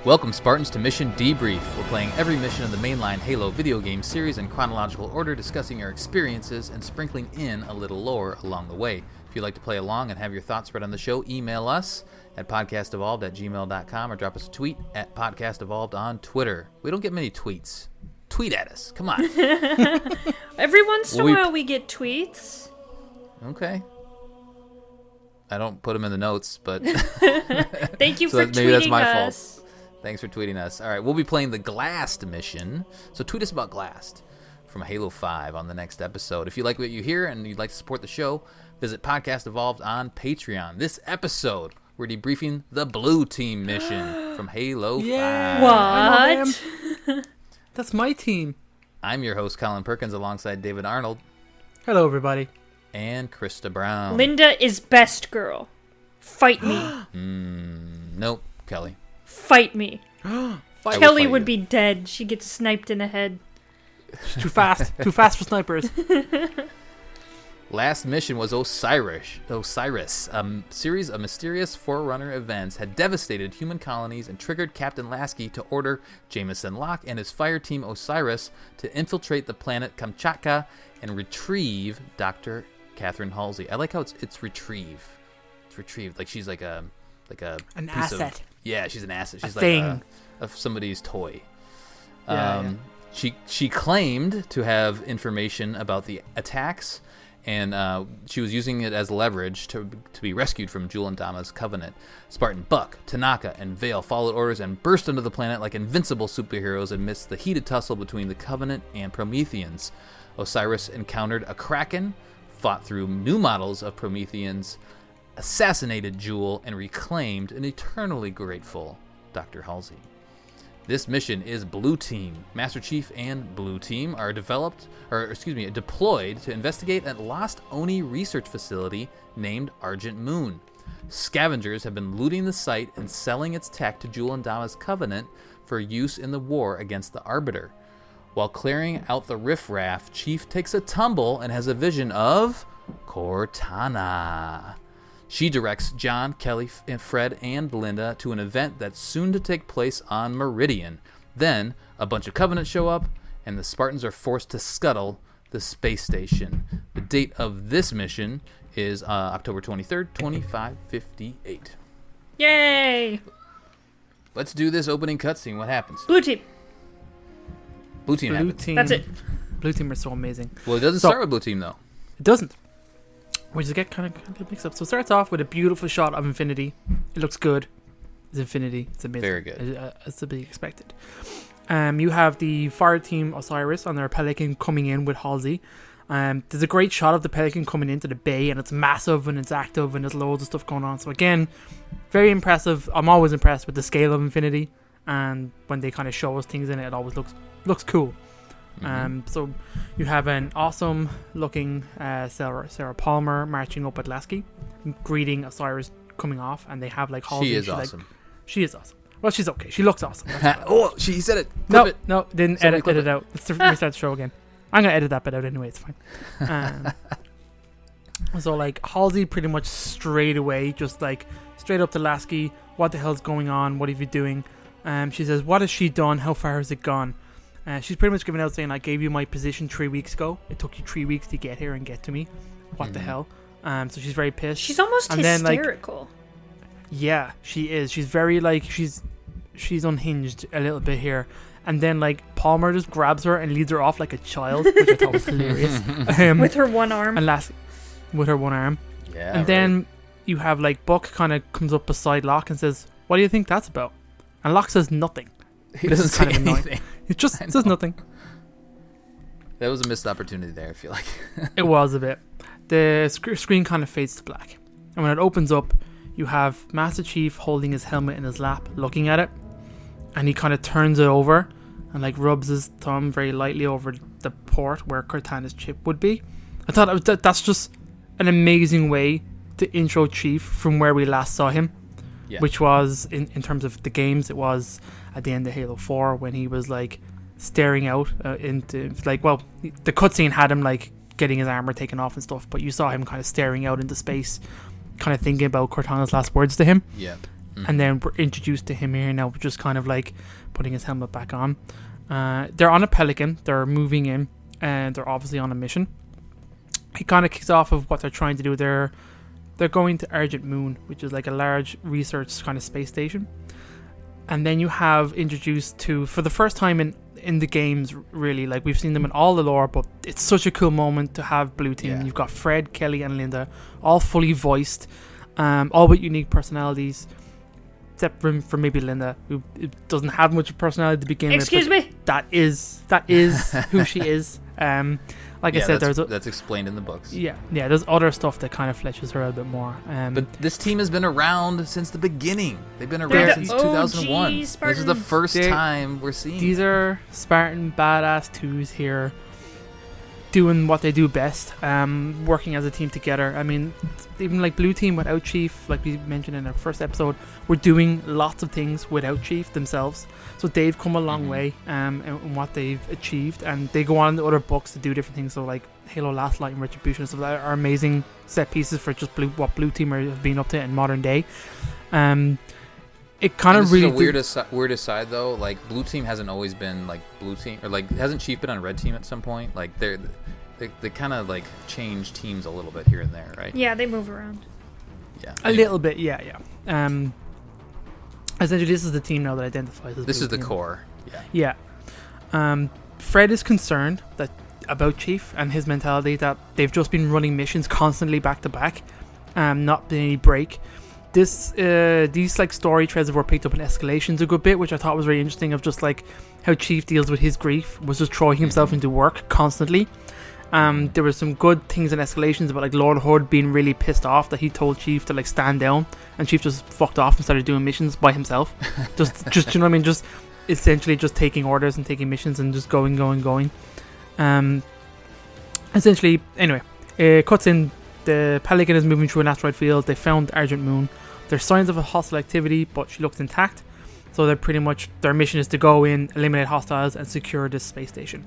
Welcome, Spartans, to Mission Debrief. We're playing every mission of the mainline Halo video game series in chronological order, discussing our experiences and sprinkling in a little lore along the way. If you'd like to play along and have your thoughts read on the show, email us at podcastevolved@gmail.com or drop us a tweet at podcastevolved on Twitter. We don't get many tweets. Tweet at us. Come on. Every once in a while we get tweets. Okay. I don't put them in the notes, but Thank you for tweeting us. Maybe that's my fault. Thanks for tweeting us. All right, we'll be playing the Glast mission. So tweet us about Glast from Halo 5 on the next episode. If you like what you hear and you'd like to support the show, visit Podcast Evolved on Patreon. This episode, we're debriefing the Blue Team mission from Halo 5. What? That's my team. I'm your host, Colin Perkins, alongside David Arnold. Hello, everybody. And Krista Brown. Linda is best girl. Fight me. Nope, Kelly. Fight me. Kelly would you. be dead. She gets sniped in the head. Too fast. Too fast for snipers. Last mission was Osiris. A series of mysterious Forerunner events had devastated human colonies and triggered Captain Lasky to order Jameson Locke and his fire team Osiris to infiltrate the planet Kamchatka and retrieve Dr. Catherine Halsey. I like how it's retrieve. It's retrieved. Like she's like an An piece asset. Yeah, she's an asset. She's A like thing. of somebody's toy. Yeah. She claimed to have information about the attacks, and she was using it as leverage to be rescued from Jul and Dama's covenant. Spartan Buck, Tanaka, and Vale followed orders and burst onto the planet like invincible superheroes amidst the heated tussle between the Covenant and Prometheans. Osiris encountered a Kraken, fought through new models of Prometheans, assassinated Jul, and reclaimed an eternally grateful Dr. Halsey. This mission is Blue Team. Master Chief and Blue Team are deployed to investigate a lost Oni research facility named Argent Moon. Scavengers have been looting the site and selling its tech to Jul and Dama's Covenant for use in the war against the Arbiter. While clearing out the riffraff, Chief takes a tumble and has a vision of Cortana. She directs John, Kelly, Fred, and Belinda to an event that's soon to take place on Meridian. Then, a bunch of Covenant show up, and the Spartans are forced to scuttle the space station. The date of this mission is October 23rd, 2558. Yay! Let's do this opening cutscene. What happens? Blue team. Blue Team Blue happens. team. That's it. Blue team are so amazing. Well, it doesn't start with Blue Team, though. It doesn't. We just get kind of mixed up. So it starts off with a beautiful shot of Infinity. It looks good. It's Infinity. It's amazing. Very good. It's to be expected. You have the fire team Osiris on their Pelican coming in with Halsey. There's a great shot of the Pelican coming into the bay, and it's massive and it's active and there's loads of stuff going on. So again, very impressive. I'm always impressed with the scale of Infinity, and when they kind of show us things in it, it always looks cool. So you have an awesome looking Sarah Palmer marching up at Lasky, greeting Osiris coming off, and they have like Halsey. She is awesome. She is awesome. Well, she's okay. She looks awesome. Oh, she said it. No, Clip it. no, didn't Somebody edit it out. Let's restart the show again. I'm gonna edit that bit out anyway. It's fine. So like Halsey pretty much straight away, just like straight up to Lasky. What the hell's going on? What are you doing? She says, what has she done? How far has it gone? She's pretty much giving out saying, I gave you my position 3 weeks ago. It took you 3 weeks to get here and get to me. What the hell? So she's very pissed. She's almost hysterical. Yeah, she is. She's very like she's unhinged a little bit here. And then like Palmer just grabs her and leads her off like a child, which I thought was hilarious. With her one arm. And with her one arm. Yeah. And then you have like Buck kind of comes up beside Locke and says, what do you think that's about? And Locke says nothing. He doesn't say anything. It just says nothing. That was a missed opportunity there, I feel like. It was a bit. The screen kind of fades to black. And when it opens up, you have Master Chief holding his helmet in his lap, looking at it. And he kind of turns it over and like rubs his thumb very lightly over the port where Cortana's chip would be. I thought that's just an amazing way to intro Chief from where we last saw him. Yeah. Which was, in terms of the games, it was at the end of Halo 4 when he was like staring out into like, well, the cutscene had him like getting his armor taken off and stuff, but you saw him kind of staring out into space, kind of thinking about Cortana's last words to him. Yeah. and then we're introduced to him here now, just kind of like putting his helmet back on. They're on a Pelican. They're moving in, and they're obviously on a mission. It kind of kicks off of what they're trying to do. They're going to Argent Moon, which is like a large research kind of space station. And then you have introduced to, for the first time in the games, really, like we've seen them in all the lore, but it's such a cool moment to have Blue Team. Yeah. You've got Fred, Kelly, and Linda, all fully voiced, all with unique personalities, except for maybe Linda, who doesn't have much personality to begin with. Excuse me? That is who she is. Like I said, that's explained in the books. Yeah. There's other stuff that kind of fleshes her out a bit more. But this team has been around since the beginning. They've been around since 2001. This is the first time we're seeing. These are Spartan badass twos here, doing what they do best, working as a team together. I mean, even like Blue Team without Chief, like we mentioned in our first episode, we're doing lots of things without Chief themselves. So they've come a long way in what they've achieved, and they go on to other books to do different things. So like Halo Last Light and Retribution and stuff like that are amazing set pieces for just what Blue Team have been up to in modern day. It kind of really is a weird aside though. Like Blue Team hasn't always been like Blue Team, or like hasn't Chief been on Red Team at some point? Like they kind of like change teams a little bit here and there, right? Yeah, they move around. Yeah, a little bit. Yeah. Essentially, this is the team now that identifies as. This Blue is the Team. core. Yeah. Fred is concerned about Chief and his mentality that they've just been running missions constantly back to back, not been any break. These like story threads that were picked up in Escalations a good bit, which I thought was very interesting, of just like how Chief deals with his grief, was just throwing himself into work constantly. There were some good things in Escalations about like Lord Hood being really pissed off that he told Chief to like stand down, and Chief just fucked off and started doing missions by himself. just you know what I mean? Just essentially just taking orders and taking missions and just going. Essentially, anyway, it cuts in. The Pelican is moving through an asteroid field. They found Argent Moon. There's signs of a hostile activity, but she looks intact. So they're pretty much, their mission is to go in, eliminate hostiles, and secure this space station.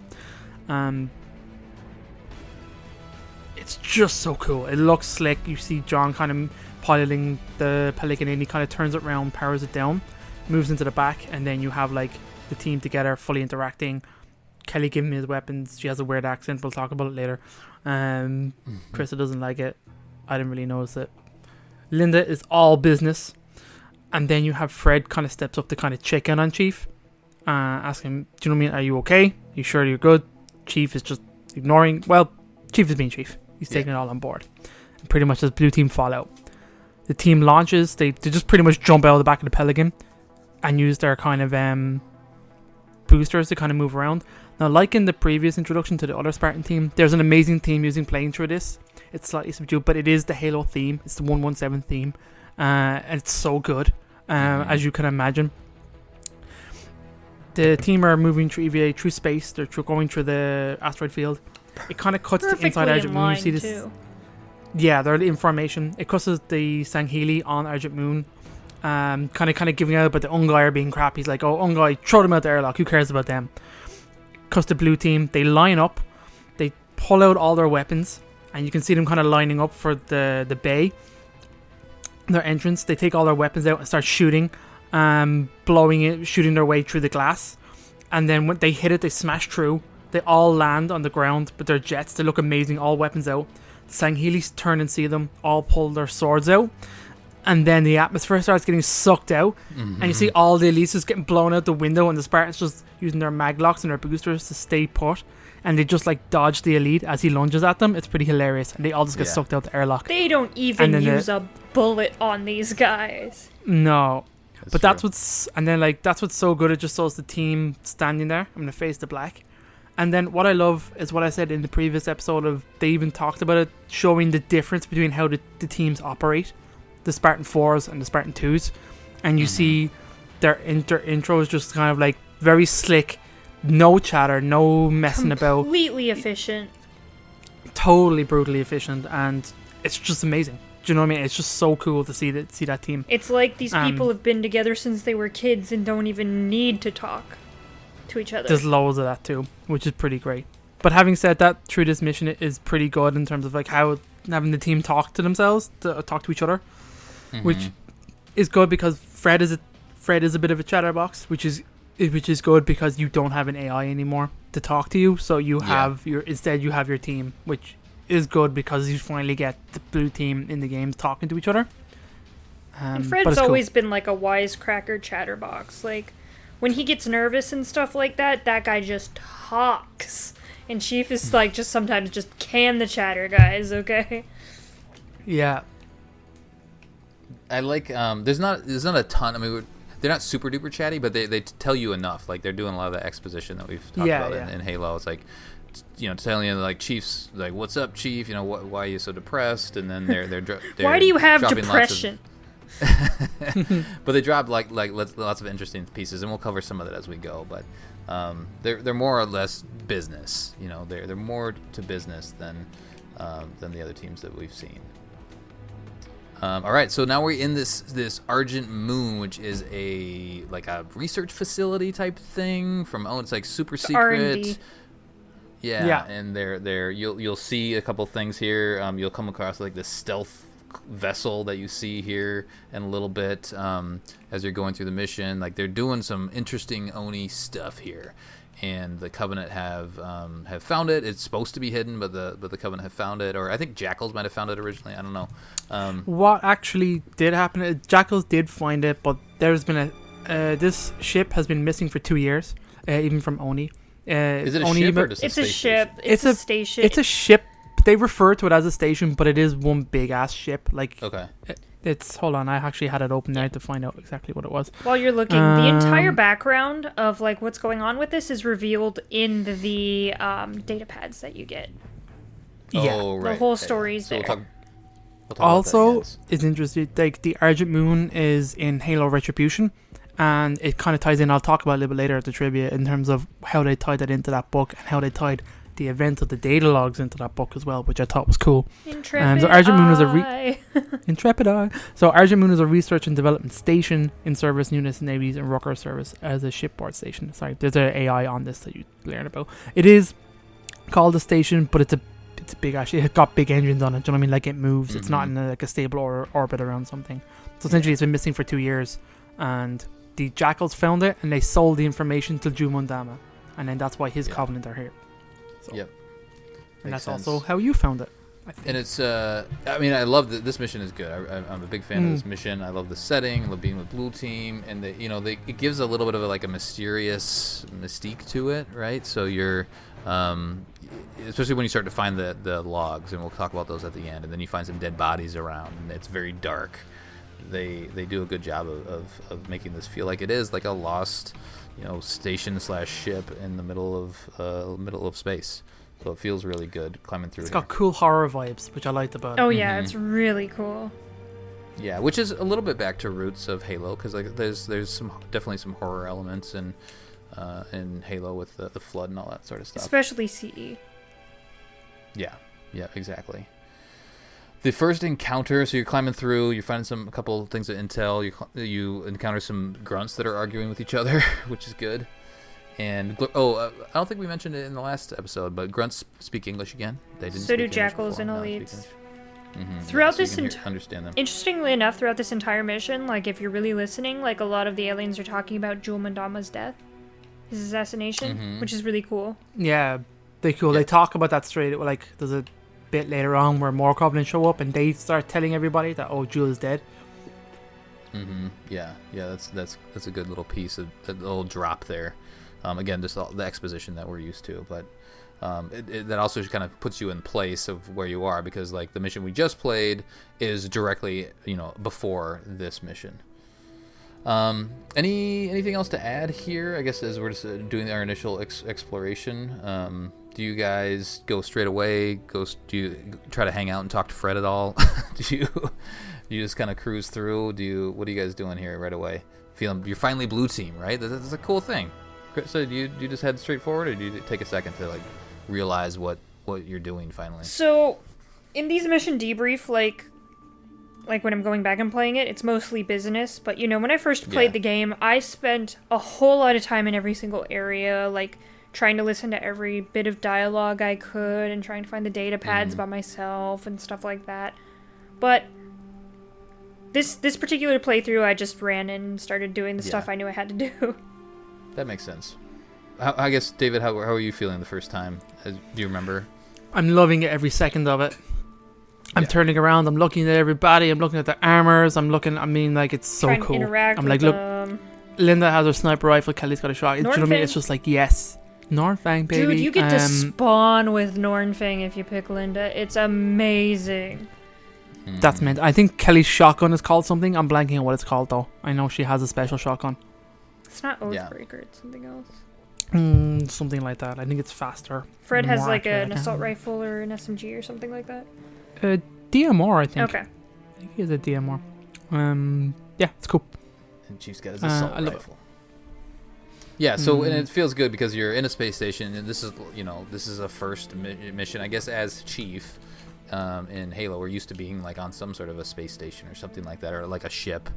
It's just so cool. It looks slick. You see John kind of piloting the Pelican in. He kind of turns it around, powers it down, moves into the back, and then you have like the team together, fully interacting. Kelly giving me his weapons. She has a weird accent. We'll talk about it later. Krista doesn't like it. I didn't really notice it. Linda is all business. And then you have Fred kind of steps up to kind of check in on Chief. Ask him, do you know what I mean? Are you okay? Are you sure you're good? Chief is just ignoring. Well, Chief is being Chief. He's taking it all on board. And pretty much as Blue Team fall out. The team launches. They just pretty much jump out of the back of the Pelican and use their kind of boosters to kind of move around. Now, like in the previous introduction to the other Spartan team, there's an amazing theme using playing through this. It's slightly subdued, but it is the Halo theme. It's the 117 theme. And it's so good, as you can imagine. The team are moving through EVA, through space. They're going through the asteroid field. It kind of cuts to inside Argent Moon. You see this? Too. Yeah, they're the information. It cuts to the Sangheili on Argent Moon. Kind of giving out about the Ungai are being crap. He's like, oh, Ungai, throw them out the airlock. Who cares about them? Cuts to Blue Team. They line up. They pull out all their weapons. And you can see them kind of lining up for the bay. Their entrance. They take all their weapons out and start shooting. Blowing it, shooting their way through the glass. And then when they hit it, they smash through. They all land on the ground with their jets. They look amazing. All weapons out. Sangheili's turn and see them. All pull their swords out. And then the atmosphere starts getting sucked out. And you see all the elites just getting blown out the window, and the Spartans just using their maglocks and their boosters to stay put. And they just like dodge the elite as he lunges at them. It's pretty hilarious. And they all just get sucked out the airlock. They don't even use a bullet on these guys. No. But that's what's... And then like that's what's so good. It just shows the team standing there. I'm going to face the black. And then what I love is what I said in the previous episode of... They even talked about it, showing the difference between how the teams operate. The Spartan 4s and the Spartan 2s. And you see their intro is just kind of like very slick. No chatter, no messing about. Completely efficient. Totally brutally efficient. And it's just amazing. Do you know what I mean? It's just so cool to see that team. It's like these people have been together since they were kids and don't even need to talk to each other. There's loads of that too, which is pretty great. But having said that, through this mission, it is pretty good in terms of like how having the team talk to themselves, talk to each other, which is good because Fred is a bit of a chatterbox, which is good because you don't have an AI anymore to talk to you. So you have you have your team, which is good because you finally get the blue team in the games talking to each other. And Fred's always been like a wisecracker chatterbox. Like when he gets nervous and stuff like that, that guy just talks. And Chief is like just sometimes just can the chatter, guys. Okay. Yeah. I like. There's not a ton. I mean, they're not super duper chatty, but they tell you enough. Like they're doing a lot of the exposition that we've talked about in Halo. It's like, telling you like Chief's like, "What's up, Chief? Why are you so depressed?" And then they're why do you have depression? But they drop like lots of interesting pieces, and we'll cover some of that as we go. But they're more or less business. They're more to business than the other teams that we've seen. All right, so now we're in this Argent Moon, which is a research facility type thing it's like super secret. R&D. Yeah, and you'll see a couple things here. You'll come across like this stealth vessel that you see here in a little bit as you're going through the mission. Like they're doing some interesting Oni stuff here. And the Covenant have found it. It's supposed to be hidden, but the Covenant have found it, or I think Jackals might have found it originally. I don't know. What actually did happen? Jackals did find it, but there's been this ship has been missing for 2 years, even from Oni. Is it a ship or just it's a a ship? Station? It's a station. It's a ship. They refer to it as a station, but it is one big ass ship. Like okay. Hold on, I actually had it open there to find out exactly what it was. While you're looking, the entire background of like what's going on with this is revealed in the data pads that you get. Yeah, right. The whole story's there. We'll talk also, about that, it's interesting. Like the Argent Moon is in Halo Retribution, and it kind of ties in. I'll talk about it a little bit later at the trivia in terms of how they tied that into that book and how they tied the event of the data logs into that book as well, which I thought was cool. Intrepid so Argent Moon is Eye. Intrepid Eye. So Argent Moon is a research and development station in service units, navies, and rocker service as a shipboard station. Sorry, there's an AI on this that you learn about. It is called a station, but it's a big actually. It's got big engines on it. Do you know what I mean? Like it moves. Mm-hmm. It's not in a stable orbit around something. So essentially, it's been missing for 2 years, and the Jackals found it, and they sold the information to Jumundama, and then that's why his Covenant are here. So. Yep. And that's also how you found it. I think. And it's, I mean, I love that this mission is good. I'm a big fan of this mission. I love the setting. I love being with Blue Team, and it gives a little bit of a mysterious mystique to it, right? So you're, especially when you start to find the logs, and we'll talk about those at the end, and then you find some dead bodies around, and it's very dark. They do a good job of making this feel like it is like a lost, station / ship in the middle of space. So it feels really good climbing through. It's got cool horror vibes, which I liked about it. Oh yeah, it's really cool. Yeah, which is a little bit back to roots of Halo, because there's definitely some horror elements in Halo with the flood and all that sort of stuff. Especially CE. Yeah, exactly. The first encounter, so you're climbing through, you're finding a couple of things of intel. You encounter some grunts that are arguing with each other, which is good. And I don't think we mentioned it in the last episode, but grunts speak English again. They didn't. So do Jackals and Elites. Mm-hmm. Throughout this, understand them. Interestingly enough, throughout this entire mission, if you're really listening, a lot of the aliens are talking about Jul Mandama's death, his assassination, which is really cool. Yeah, they're cool. Yeah. They talk about that straight. There's a bit later on where more Covenant show up and they start telling everybody that Jul is dead. Mm-hmm. Yeah. That's a good little piece of a little drop there. Again, just the exposition that we're used to, but that also kind of puts you in place of where you are, because the mission we just played is directly before this mission. Anything else to add here? I guess as we're just doing our initial exploration, do you guys go straight away? Do you try to hang out and talk to Fred at all? do you just kind of cruise through? What are you guys doing here right away? You're finally Blue Team, right? That's a cool thing. So do you just head straight forward, or do you take a second to realize what you're doing finally? So in these mission debrief, like when I'm going back and playing it, it's mostly business. But when I first played the game, I spent a whole lot of time in every single area, trying to listen to every bit of dialogue I could and trying to find the data pads by myself and stuff like that. But This particular playthrough, I just ran and started doing the stuff I knew I had to do. That makes sense. I guess, David, how are you feeling the first time? Do you remember? I'm loving it every second of it. I'm turning around, I'm looking at everybody, I'm looking at the armors, it's so Trying cool. to interact I'm with like, look, Linda has her sniper rifle, Kelly's got a shot. Do you know what I mean? It's just like, yes. Nornfang, baby. Dude, you get to spawn with Nornfang if you pick Linda. It's amazing. That's meant. I think Kelly's shotgun is called something. I'm blanking on what it's called, though. I know she has a special shotgun. It's not Oathbreaker, it's something else. Something like that. I think it's faster. Fred has like an assault rifle or an SMG or something like that. DMR, I think. Okay. I think he has a DMR. Yeah, it's cool. And Chief's got his assault rifle. Yeah, so and it feels good because you're in a space station, and this is a first mission, I guess, as Chief. In Halo, we're used to being like on some sort of a space station or something like that, or like a ship.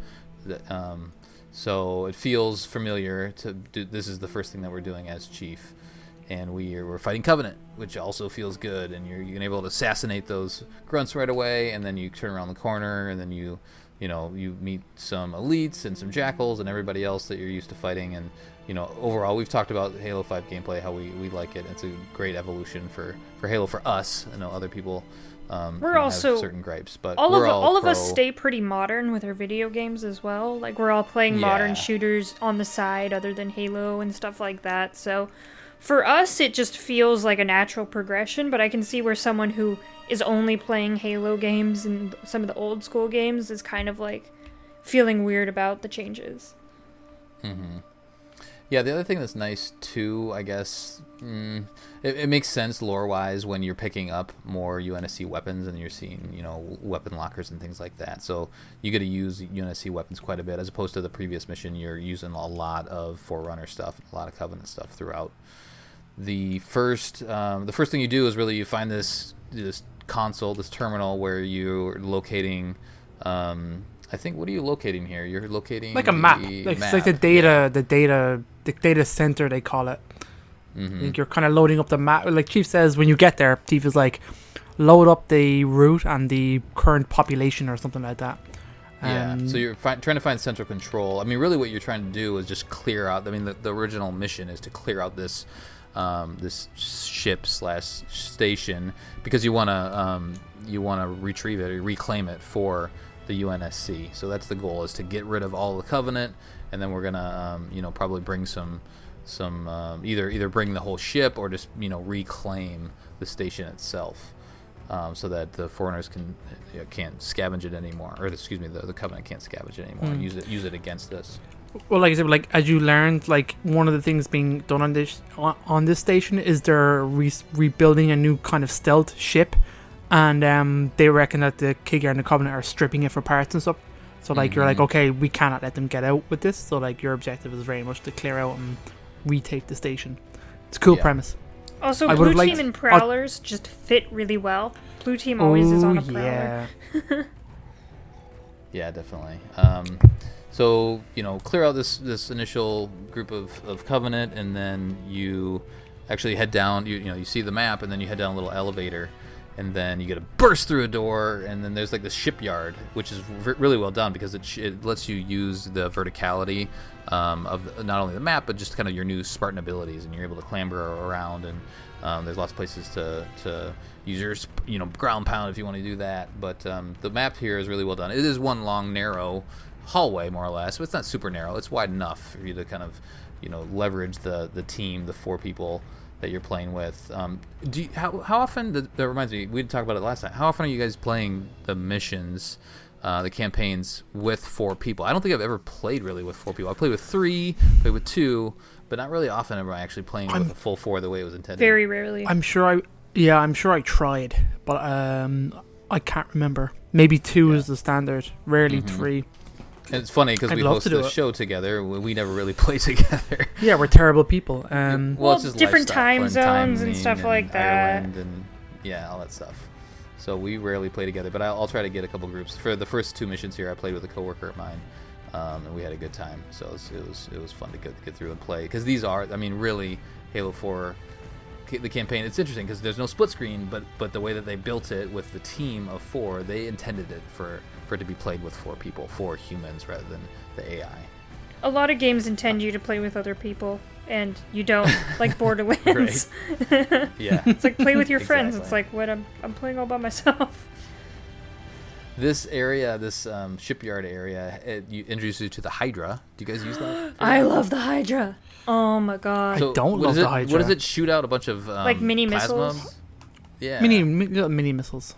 So it feels familiar to do. This is the first thing that we're doing as Chief, and we're fighting Covenant, which also feels good. And you're able to assassinate those grunts right away, and then you turn around the corner, and then you meet some elites and some jackals and everybody else that you're used to fighting. And overall, we've talked about Halo 5 gameplay, how we like it. It's a great evolution for Halo for us. I know other people. We're also have certain gripes, but all of us stay pretty modern with our video games as well. Like we're all playing modern shooters on the side, other than Halo and stuff like that. So for us, it just feels like a natural progression. But I can see where someone who is only playing Halo games and some of the old school games is kind of like feeling weird about the changes. Mm-hmm. Yeah, the other thing that's nice too, I guess, it makes sense lore-wise when you're picking up more UNSC weapons and you're seeing, weapon lockers and things like that. So you get to use UNSC weapons quite a bit, as opposed to the previous mission. You're using a lot of Forerunner stuff, a lot of Covenant stuff throughout. The first thing you do is really you find this console, this terminal where you're locating. I think, what are you locating here? You're locating like a map. It's like the data center, they call it. Mm-hmm. I think you're kind of loading up the map. Like Chief says, when you get there, Chief is like, load up the route and the current population or something like that. So you're trying to find central control. I mean, really what you're trying to do is just clear out. I mean, the original mission is to clear out this ship / station, because you want to retrieve it or reclaim it for the UNSC. So that's the goal, is to get rid of all the Covenant, and then we're gonna probably bring some either bring the whole ship or just reclaim the station itself, so that the Foreigners can't scavenge it anymore, or excuse me, the Covenant can't scavenge it anymore and use it against us. Well, like I said, like as you learned, like one of the things being done on this station is they're rebuilding a new kind of stealth ship. And they reckon that the Kigar and the Covenant are stripping it for parts and stuff. So like you're like, okay, we cannot let them get out with this. So like your objective is very much to clear out and retake the station. It's a cool premise. Also, Blue Team and Prowlers just fit really well. Blue Team always is on a Prowler. Yeah. Yeah, definitely. So clear out this initial group of Covenant, and then you actually head down. You see the map, and then you head down a little elevator. And then you get to burst through a door, and then there's like this shipyard, which is really well done because it lets you use the verticality of not only the map, but just kind of your new Spartan abilities, and you're able to clamber around, and there's lots of places to use your ground pound if you want to do that. But the map here is really well done. It is one long narrow hallway, more or less, but it's not super narrow. It's wide enough for you to kind of leverage the team, the 4 people that you're playing with. How often, that reminds me, we talked about it last time, how often are you guys playing the missions, the campaigns, with 4 people? I don't think I've ever played really with 4 people. I played with 3, played with 2, but not really often am I actually playing with a full 4 the way it was intended. Very rarely. I'm sure I tried, but I can't remember. Maybe 2 is the standard, rarely 3. And it's funny because we host the show together. We never really play together. Yeah, we're terrible people. Well, it's just different time zones and stuff like that. Ireland and all that stuff. So we rarely play together, but I'll try to get a couple groups. For the first 2 missions here, I played with a coworker of mine, and we had a good time. So it was fun to get through and play, because these are, I mean, really Halo 4. The campaign, it's interesting because there's no split screen, but the way that they built it with the team of 4, they intended it for for it to be played with 4 people, 4 humans rather than the AI. A lot of games intend you to play with other people, and you don't, like Borderlands. Yeah. It's like play with your friends. Exactly. It's like, what, I'm playing all by myself. This area, this shipyard area, you introduces you to the Hydra. Do you guys use that? I love the Hydra. Oh my god. I don't love the Hydra. What does it shoot out? A bunch of like mini plasma? missiles? Yeah. Mini missiles.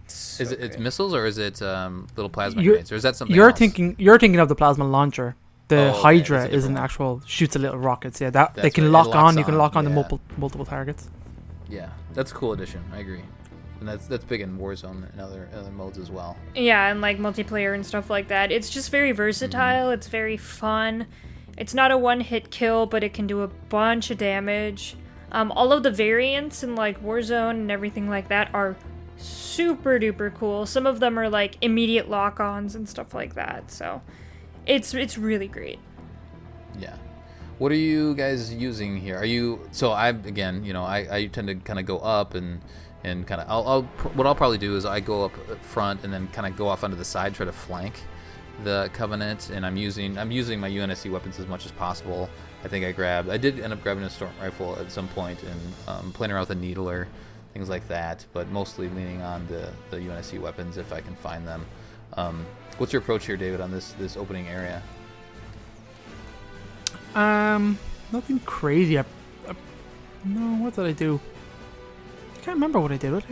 So Is it it's good. missiles or is it little plasma You're- grenades or is that something You're else? thinking of the plasma launcher. The Oh, okay, Hydra that's a is an different one. actual shoots a little rockets. Yeah, that they That's can right, it lock locks on. You can on, lock on to yeah. multiple targets. Yeah, that's a cool addition. I agree, and that's big in Warzone and other modes as well. Yeah, and like multiplayer and stuff like that. It's just very versatile. It's very fun. It's not a one-hit kill, but it can do a bunch of damage. All of the variants in like Warzone and everything like that are super duper cool. Some of them are like immediate lock-ons and stuff like that. So it's really great. Yeah. What are you guys using here? Are you so I again, I tend to kind of go up and kind of what I'll probably do is I go up front and then kind of go off onto the side, try to flank the Covenant, and I'm using my UNSC weapons as much as possible. I think I did end up grabbing a storm rifle at some point and playing around with a needler, things like that, but mostly leaning on the UNSC weapons if I can find them. What's your approach here, David, on this opening area? Nothing crazy. No, what did I do? I can't remember what I did.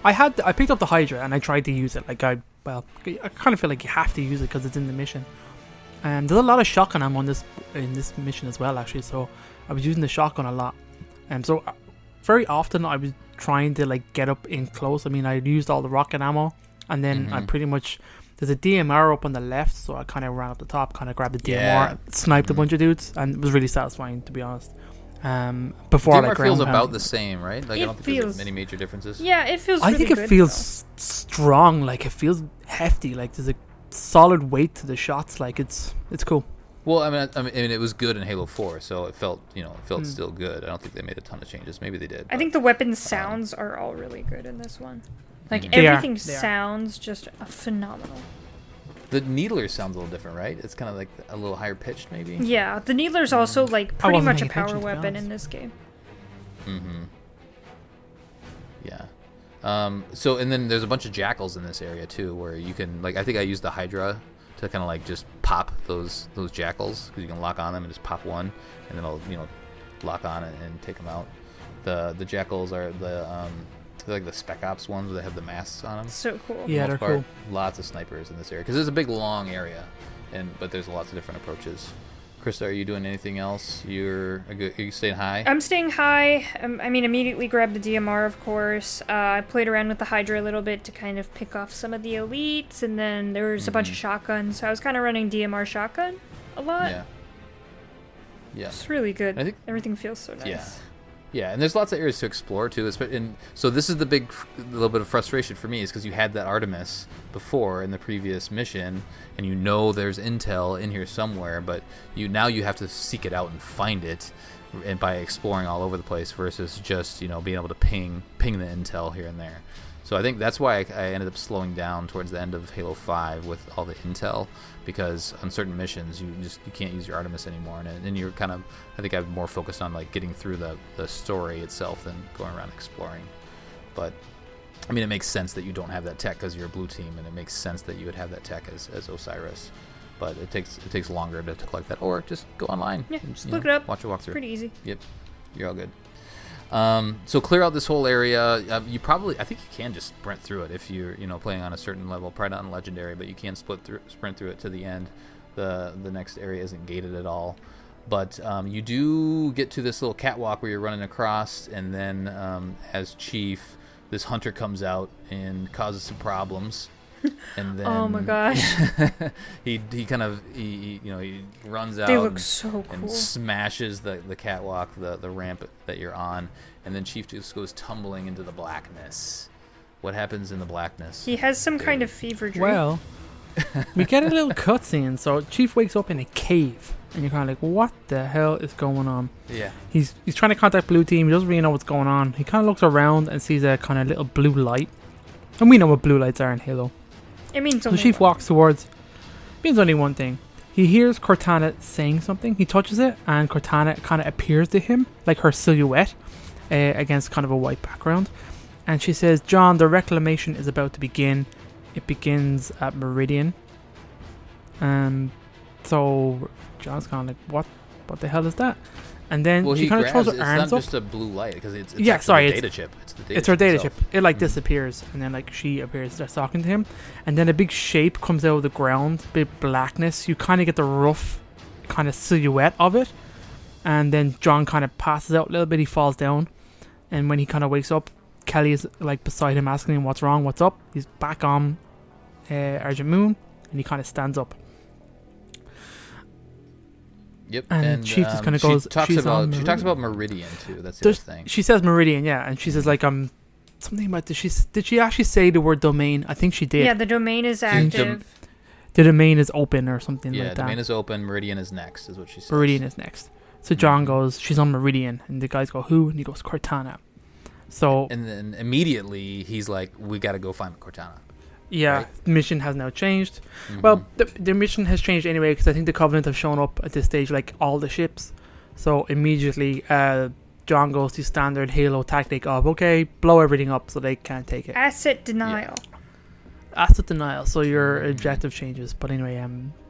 I picked up the Hydra and I tried to use it. I kind of feel like you have to use it because it's in the mission. There's a lot of shotgun ammo in this mission as well, actually. So I was using the shotgun a lot. So very often I was trying to like get up in close. I mean, I used all the rocket ammo, and then I pretty much. There's a DMR up on the left, so I kind of ran up the top, kind of grabbed the DMR, sniped a bunch of dudes, and it was really satisfying, to be honest. Before DMR like feels ground about pound. the same, right? Like I don't think there's any major differences. Yeah, it feels I really think it good, feels strong, like it feels hefty, like there's a solid weight to the shots, like it's cool. Well, I mean, it was good in Halo 4, so it felt, still good. I don't think they made a ton of changes. Maybe they did. I think the weapon sounds are all really good in this one. Like They are. everything They are. sounds just phenomenal. The Needler sounds a little different, right? It's kind of like a little higher pitched, maybe. Yeah, the Needler's also like pretty wasn't much a paying attention, power to be weapon honest. in this game. Mm-hmm. Yeah. So and then there's a bunch of jackals in this area too, where you can I think I used the Hydra to kind of like just pop those jackals because you can lock on them and just pop one, and then it'll lock on and take them out. The jackals are they're like the Spec Ops ones where they have the masks on them. So cool. Yeah, they're cool. Lots of snipers in this area because it's a big long area, but there's lots of different approaches. Krista, are you doing anything else? Are you staying high? I'm staying high. I mean, immediately grabbed the DMR, of course. I played around with the Hydra a little bit to kind of pick off some of the elites, and then there was a bunch of shotguns, so I was kind of running DMR shotgun a lot. Yeah. Yeah. It's really good. I think- Everything feels so nice. Yeah. Yeah, and there's lots of areas to explore too. And so this is the big little bit of frustration for me is because you had that Artemis before in the previous mission, and there's intel in here somewhere, but now you have to seek it out and find it, and by exploring all over the place versus just being able to ping the intel here and there. So I think that's why I ended up slowing down towards the end of Halo 5 with all the intel, because on certain missions you can't use your Artemis anymore, and you're kind of, I think I'm more focused on like getting through the story itself than going around exploring. But I mean, it makes sense that you don't have that tech because you're a blue team, and it makes sense that you would have that tech as Osiris. But it takes longer to collect that, or just go online. Yeah, and, just look it up. Watch a walkthrough. It's pretty easy. Yep, you're all good. So clear out this whole area. I think you can just sprint through it if you're playing on a certain level, probably not on legendary, but you can sprint through it to the end. The next area isn't gated at all, but you do get to this little catwalk where you're running across, and then as Chief, this hunter comes out and causes some problems. And then Oh my gosh. he runs out. They look so and cool. smashes the catwalk, the ramp that you're on, and then Chief just goes tumbling into the blackness. What happens in the blackness? He has some kind of fever dream. Well, we get a little cutscene. So Chief wakes up in a cave, and you're kind of like, "What the hell is going on?" Yeah. He's trying to contact Blue Team. He doesn't really know what's going on. He kind of looks around and sees a kind of little blue light, and we know what blue lights are in Halo. It means So only the chief one. walks towards. Means only one thing. He hears Cortana saying something. He touches it, and Cortana kind of appears to him like her silhouette against kind of a white background. And she says, "John, the reclamation is about to begin. It begins at Meridian." So John's kind of like, "What the hell is that?" And then Well, she he kind of grabs throws it. her It's arms not up. just a blue light because it's Yeah, actually sorry, the it's- data chip. It's the data It's her data itself. chip. It like Mhm. disappears, and then like she appears, starts talking to him, and then a big shape comes out of the ground, big blackness. You kind of get the rough kind of silhouette of it, and then John kind of passes out a little bit. He falls down, and when he kind of wakes up, Kelly is like beside him, asking him what's wrong, what's up. He's back on Argent Moon, and he kind of stands up. Yep. And Chief just kinda goes, She talks "She's on about Meridian too. That's the other thing. She says Meridian, yeah, and she says like something about did she actually say the word domain? I think she did. Yeah, the domain is active. The domain is open or something Yeah, like that. domain is open. Meridian is next, is what she says. Meridian is next. So John Mhm. goes, "She's on Meridian," and the guys go, "Who?" And he goes, "Cortana." So And then immediately he's like, "We got to go find Cortana." yeah, right. the mission has now changed. Mhm. Well, the mission has changed anyway because I think the Covenant have shown up at this stage, like all the ships. So immediately, John goes to standard Halo tactic of okay, blow everything up so they can't take it. Asset denial. Asset denial. So your objective changes. But anyway,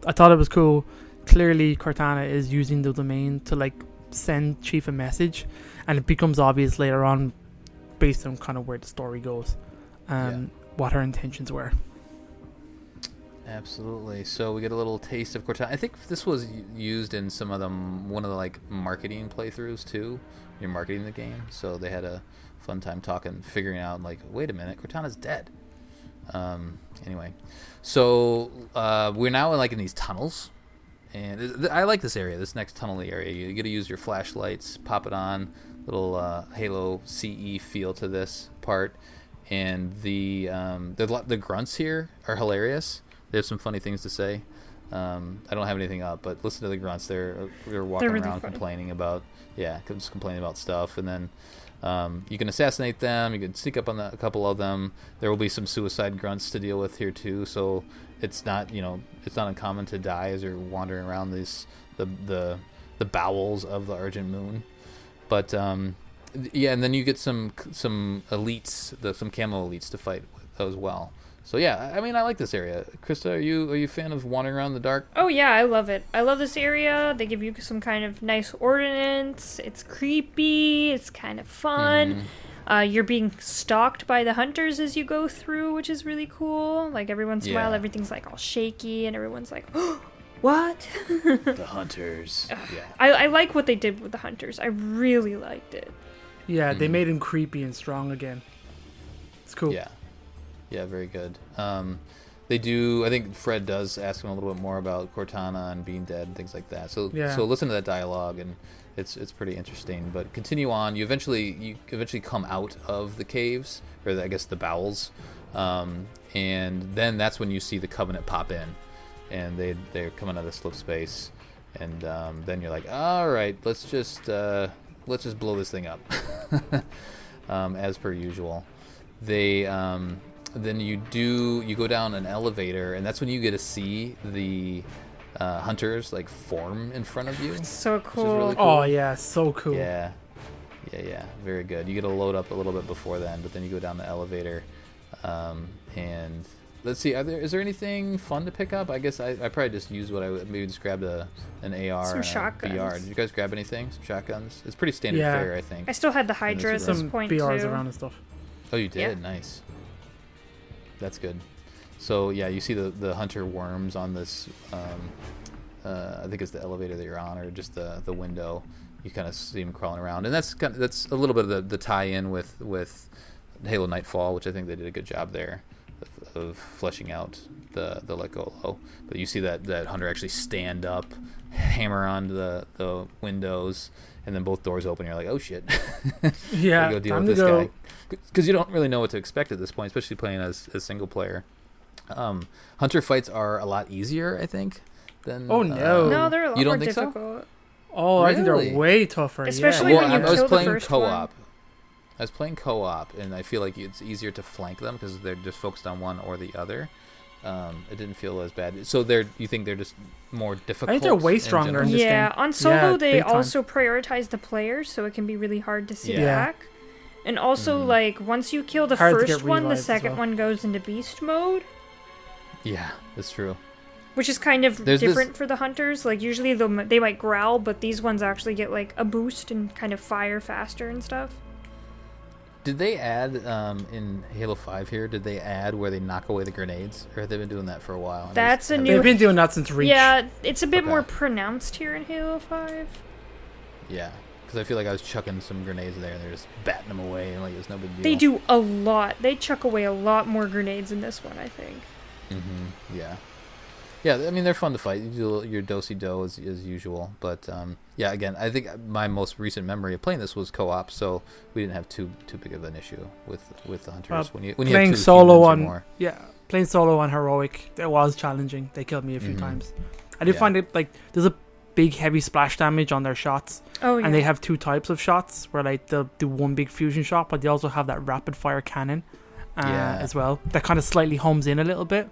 I thought it was cool. Clearly, Cortana is using the domain to like send Chief a message, and it becomes obvious later on, based on kind of where the story goes, what her intentions were. Absolutely. So we get a little taste of Cortana. I think this was used in some of them, one of the like marketing playthroughs too. You're marketing the game, so they had a fun time talking, figuring out like, wait a minute, Cortana's dead. Anyway, so we're now in these tunnels, and I like this area. This next tunnel area, you get to use your flashlights, pop it on. Little Halo CE feel to this part, and the grunts here are hilarious. They have some funny things to say. I don't have anything up, but listen to the grunts. They're walking really around funny. complaining about stuff, and then you can assassinate them. You can sneak up on a couple of them. There will be some suicide grunts to deal with here too. So it's not uncommon to die as you're wandering around the bowels of the Argent Moon. But yeah, and then you get some elites, some camo elites to fight with as well. So yeah, I mean, I like this area. Krista, are you a fan of wandering around in the dark? Oh yeah, I love it. I love this area. They give you some kind of nice ordnance. It's creepy. It's kind of fun. You're being stalked by the hunters as you go through, which is really cool. Like every once in a while, everything's like all shaky, and everyone's like, oh, "What?" The hunters. Yeah. I like what they did with the hunters. I really liked it. Yeah, they made him creepy and strong again. It's cool. Yeah, very good. They do. I think Fred does ask him a little bit more about Cortana and being dead and things like that. So listen to that dialogue, and it's pretty interesting. But continue on. You eventually come out of the caves, or I guess the bowels, and then that's when you see the Covenant pop in, and they're coming out of slip space, and then you're like, all right, let's just blow this thing up, as per usual. Then you go down an elevator, and that's when you get to see the hunters like form in front of you. It's so cool. Which is really cool. Oh yeah, so cool. Yeah, very good. You get to load up a little bit before then, but then you go down the elevator, and let's see. Is there anything fun to pick up? I guess I probably just used what I maybe just grabbed an AR, Some and shotguns. a BR. Did you guys grab anything? Some shotguns? It's pretty standard fare, I think. I still had the Hydra at this Some point BRs too. around and stuff. Oh, you did? Yeah. Nice. That's good. So yeah, you see the hunter worms on this. I think it's the elevator that you're on, or just the window. You kind of see them crawling around, and that's a little bit of the tie-in with Halo Nightfall, which I think they did a good job there of fleshing out the Let Go Low. But you see that hunter actually stand up, hammer on the windows, and then both doors open. You're like, oh shit. Yeah, go deal time with to this go. guy, because you don't really know what to expect at this point, especially playing as single player. Hunter fights are a lot easier, I think, than Oh, no. No, they're a lot You don't more think so? difficult. Oh, I think Really? they're way tougher. Especially yeah. when you I was kill the playing first co-op. I was playing co-op, and I feel like it's easier to flank them because they're just focused on one or the other. It didn't feel as bad. So you think they're just more difficult? I think they're way stronger in this game. Yeah, on solo they big time. also prioritize the players, so it can be really hard to sit Yeah. back. And also, like, once you kill the Hard to get first one, the revived as second well. one goes into beast mode. Yeah, that's true. Which is kind of There's different for the hunters. Like, usually they might growl, but these ones actually get, like, a boost and kind of fire faster and stuff. Did they add, in Halo 5 here, did they add where they knock away the grenades? Or have they been doing that for a while? That's a They've new... been doing that since Reach. Yeah, it's a bit Okay. more pronounced here in Halo 5. Yeah, because I feel like I was chucking some grenades there, and they're just batting them away, and like it's no big deal. They do a lot. They chuck away a lot more grenades in this one, I think. Yeah. Yeah, I mean, they're fun to fight. You do your do-si-do as usual. But, yeah, again, I think my most recent memory of playing this was co-op, so we didn't have too big of an issue with the hunters. When you have Playing two solo humans or on more. playing solo on heroic, it was challenging. They killed me a few times. I did Yeah. find it like there's a big heavy splash damage on their shots, Oh, yeah. and they have two types of shots where like they'll do one big fusion shot, but they also have that rapid fire cannon as well. That kind of slightly homes in a little bit.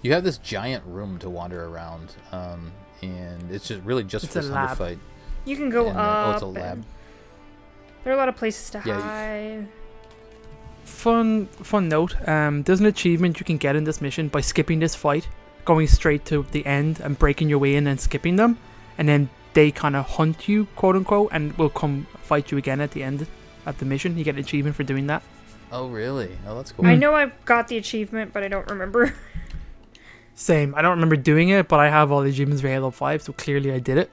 You have this giant room to wander around, and it's just really just It's for a this lab. hunter fight. You can go And, up. it's a lab. and there are a lot of places to Yeah, hide. Fun note. There's an achievement you can get in this mission by skipping this fight, going straight to the end and breaking your way in and skipping them, and then they kind of hunt you, quote unquote, and will come fight you again at the end of the mission. You get an achievement for doing that. Oh, really? Oh, that's cool. I know I got the achievement, but I don't remember. Same. I don't remember doing it, but I have all the achievements for Halo 5, so clearly I did it.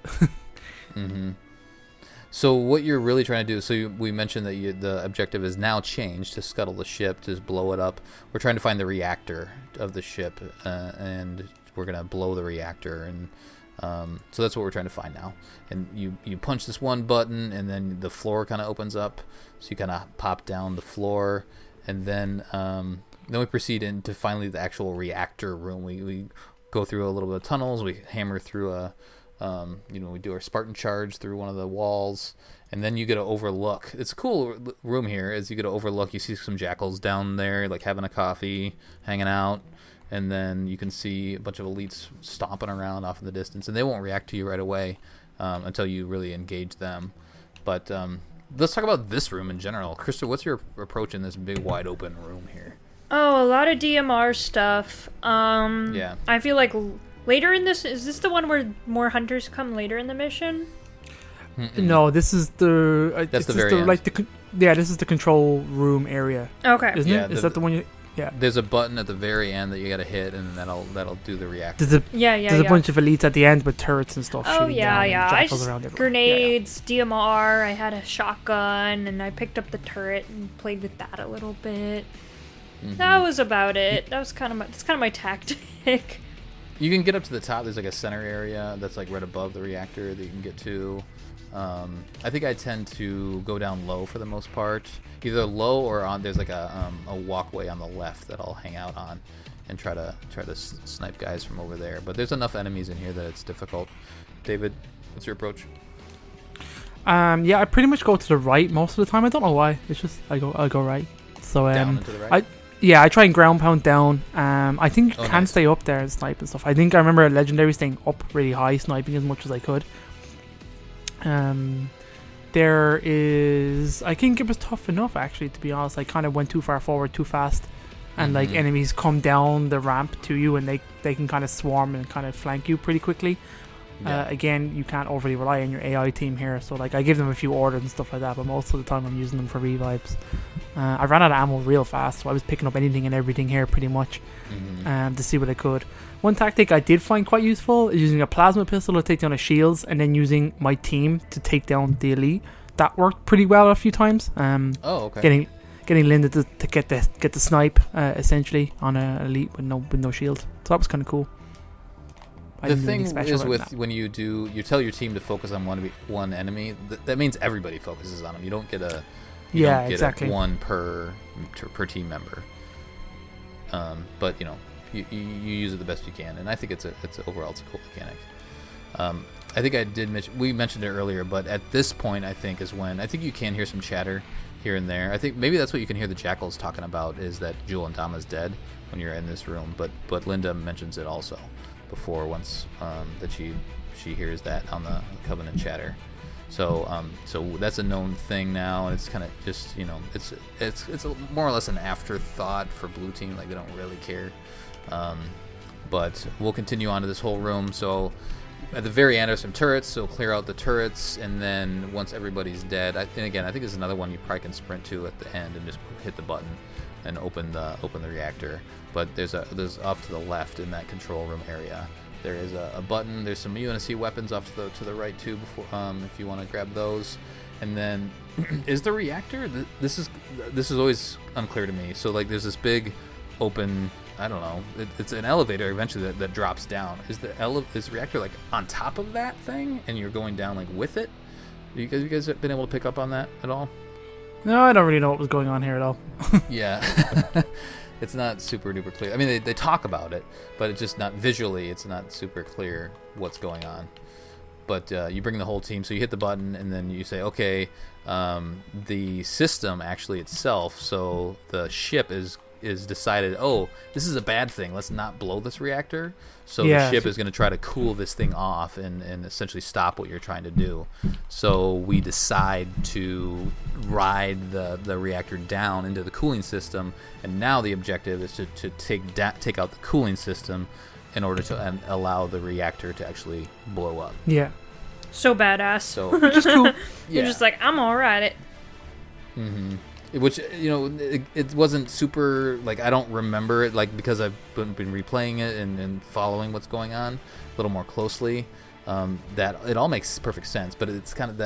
So what you're really trying to do, we mentioned that the objective is now changed to scuttle the ship, to just blow it up. We're trying to find the reactor of the ship, and we're going to blow the reactor. And so that's what we're trying to find now. And you punch this one button, and then the floor kind of opens up. So you kind of pop down the floor, and then we proceed into finally the actual reactor room. We go through a little bit of tunnels. We hammer through we do our Spartan charge through one of the walls, and then you get to overlook. It's a cool room here. As you get to overlook, you see some jackals down there, like having a coffee, hanging out, and then you can see a bunch of elites stomping around off in the distance, and they won't react to you right away until you really engage them. But let's talk about this room in general. Krista, what's your approach in this big, wide open room here? Oh, a lot of DMR stuff. Yeah. I feel like later in this, is this the one where more hunters come later in the mission? No, this is the. That's the this is very end. this is the control room area, Okay. isn't Yeah, it? Is that the one you? Yeah. There's a button at the very end that you got to hit, and that'll do the reactor. There's Yeah. a bunch of elites at the end with turrets and stuff. Oh, shooting yeah, down yeah. And I jackals just, around everywhere. grenades, DMR, I had a shotgun, and I picked up the turret and played with that a little bit. That was about it. That's kind of my tactic. You can get up to the top. There's like a center area that's like right above the reactor that you can get to. I think I tend to go down low for the most part, either low or on. There's like a walkway on the left that I'll hang out on and try to snipe guys from over there. But there's enough enemies in here that it's difficult. David, what's your approach? Yeah, I pretty much go to the right most of the time. I don't know why. It's just I go right. So Down and to the right. I try and ground pound down. I think you Oh, can nice. stay up there and snipe and stuff. I think I remember Legendary staying up really high, sniping as much as I could. There is, I think it was tough enough actually, to be honest. I kind of went too far forward too fast, and like enemies come down the ramp to you, and they can kind of swarm and kind of flank you pretty quickly. Yeah. Again, you can't overly rely on your AI team here, so like I give them a few orders and stuff like that, but most of the time I'm using them for revives. I ran out of ammo real fast, so I was picking up anything and everything here pretty much to see what I could. One tactic I did find quite useful is using a plasma pistol to take down a shields, and then using my team to take down the elite. That worked pretty well a few times. Okay. Getting Linda to get the snipe essentially on an elite with no shield. So that was kind of cool. The thing is with when you tell your team to focus on one enemy, that means everybody focuses on them. You don't get exactly one per team member. But you use it the best you can, and I think overall it's a cool mechanic. I think we mentioned it earlier, but at this point I think you can hear some chatter here and there. I think maybe that's what you can hear the jackals talking about, is that Jewel and Dama's dead when you're in this room. But Linda mentions it also before once that she hears that on the Covenant chatter. So that's a known thing now, and it's kind of just, it's more or less an afterthought for Blue Team. Like, they don't really care. But we'll continue on to this whole room. So at the very end are some turrets, so clear out the turrets, and then once everybody's dead, and again, I think there's another one you probably can sprint to at the end and just hit the button and open the reactor. But there's off to the left in that control room area. There is a button. There's some UNSC weapons off to the right too. Before, if you want to grab those, and then is the reactor? This is always unclear to me. So like, there's this big open. I don't know. It's an elevator eventually that drops down. Is the reactor like on top of that thing, and you're going down like with it? You guys have been able to pick up on that at all? No, I don't really know what was going on here at all. Yeah. It's not super duper clear. I mean, they talk about it, but it's just not visually. It's not super clear what's going on. But you bring the whole team, so you hit the button, and then you say, okay, the system actually itself. So the ship is decided, oh, this is a bad thing. Let's not blow this reactor. So the ship is going to try to cool this thing off and essentially stop what you're trying to do. So we decide to ride the reactor down into the cooling system, and now the objective is to take out the cooling system in order to allow the reactor to actually blow up. Yeah. So badass. So which is cool. You're just like, I'm all right. Mm-hmm. Which, it wasn't super, like, I don't remember it, like, because I've been replaying it and following what's going on a little more closely, that it all makes perfect sense, but it's kind of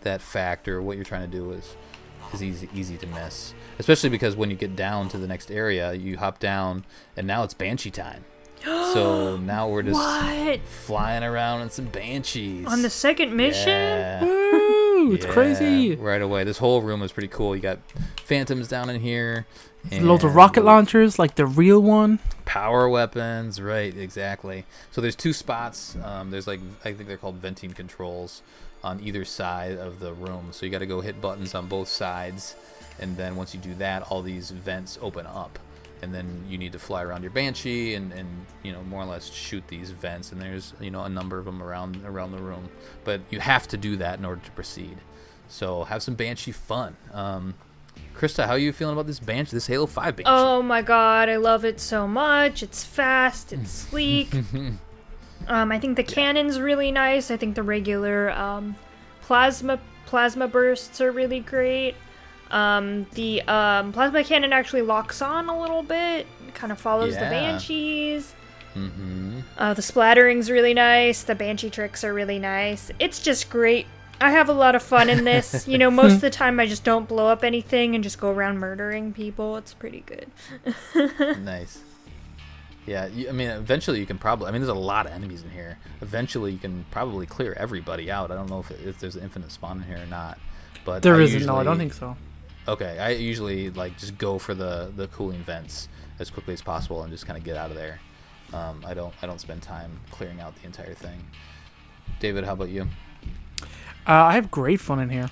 that fact, or what you're trying to do is easy to miss, especially because when you get down to the next area, you hop down, and now it's Banshee time. So now we're just flying around in some Banshees. On the second mission? Yeah. Woo! It's crazy. Right away. This whole room is pretty cool. You got Phantoms down in here. Loads of rocket launchers, like the real one. Power weapons. Right, exactly. So there's two spots. There's like, I think they're called venting controls on either side of the room. So you got to go hit buttons on both sides. And then once you do that, all these vents open up. And then you need to fly around your Banshee and more or less shoot these vents, and there's a number of them around the room, but you have to do that in order to proceed. So have some Banshee fun. Krista, how are you feeling about this Halo 5 Banshee? Oh my god, I love it so much. It's fast, it's sleek. I think the cannon's really nice. I think the regular plasma bursts are really great. The plasma cannon actually locks on a little bit. It kind of follows the Banshees. Mm-hmm. The splattering's really nice. The Banshee tricks are really nice. It's just great. I have a lot of fun in this. Most of the time I just don't blow up anything and just go around murdering people. It's pretty good. Nice. Yeah, eventually you can probably... there's a lot of enemies in here. Eventually you can probably clear everybody out. I don't know if there's an infinite spawn in here or not. But there isn't. No, I don't think so. Okay, I usually just go for the cooling vents as quickly as possible and just kind of get out of there. I don't spend time clearing out the entire thing. David, how about you? I have great fun in here.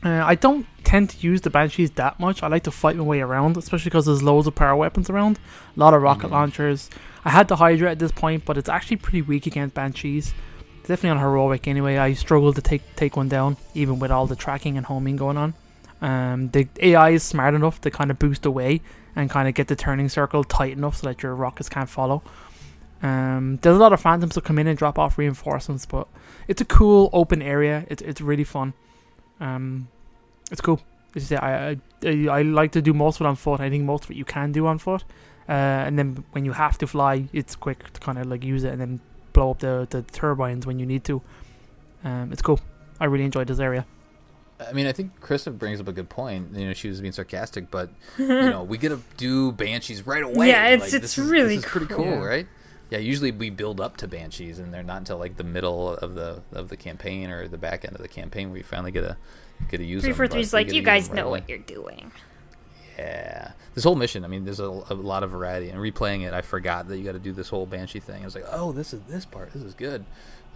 I don't tend to use the Banshees that much. I like to fight my way around, especially because there's loads of power weapons around. A lot of rocket launchers. I had the Hydra at this point, but it's actually pretty weak against Banshees. It's definitely on heroic anyway. I struggle to take one down, even with all the tracking and homing going on. The AI is smart enough to kind of boost away and kind of get the turning circle tight enough so that your rockets can't follow. There's a lot of Phantoms that come in and drop off reinforcements, but it's a cool open area. It's really fun. It's cool. I like to do most of it on foot. I think most of it you can do on foot, and then when you have to fly, it's quick to kind of like use it and then blow up the turbines when you need to. It's cool. I really enjoyed this area. I think Krista brings up a good point. She was being sarcastic, but we get to do Banshees right away. Yeah, it's really this is pretty cool, right? Yeah, usually we build up to Banshees, and they're not until like the middle of the campaign or the back end of the campaign where you finally get to use them. 343's like, you guys know what you're doing. Yeah. This whole mission, I mean, there's a lot of variety. And replaying it, I forgot that you got to do this whole Banshee thing. I was like, oh, this is this part. This is good.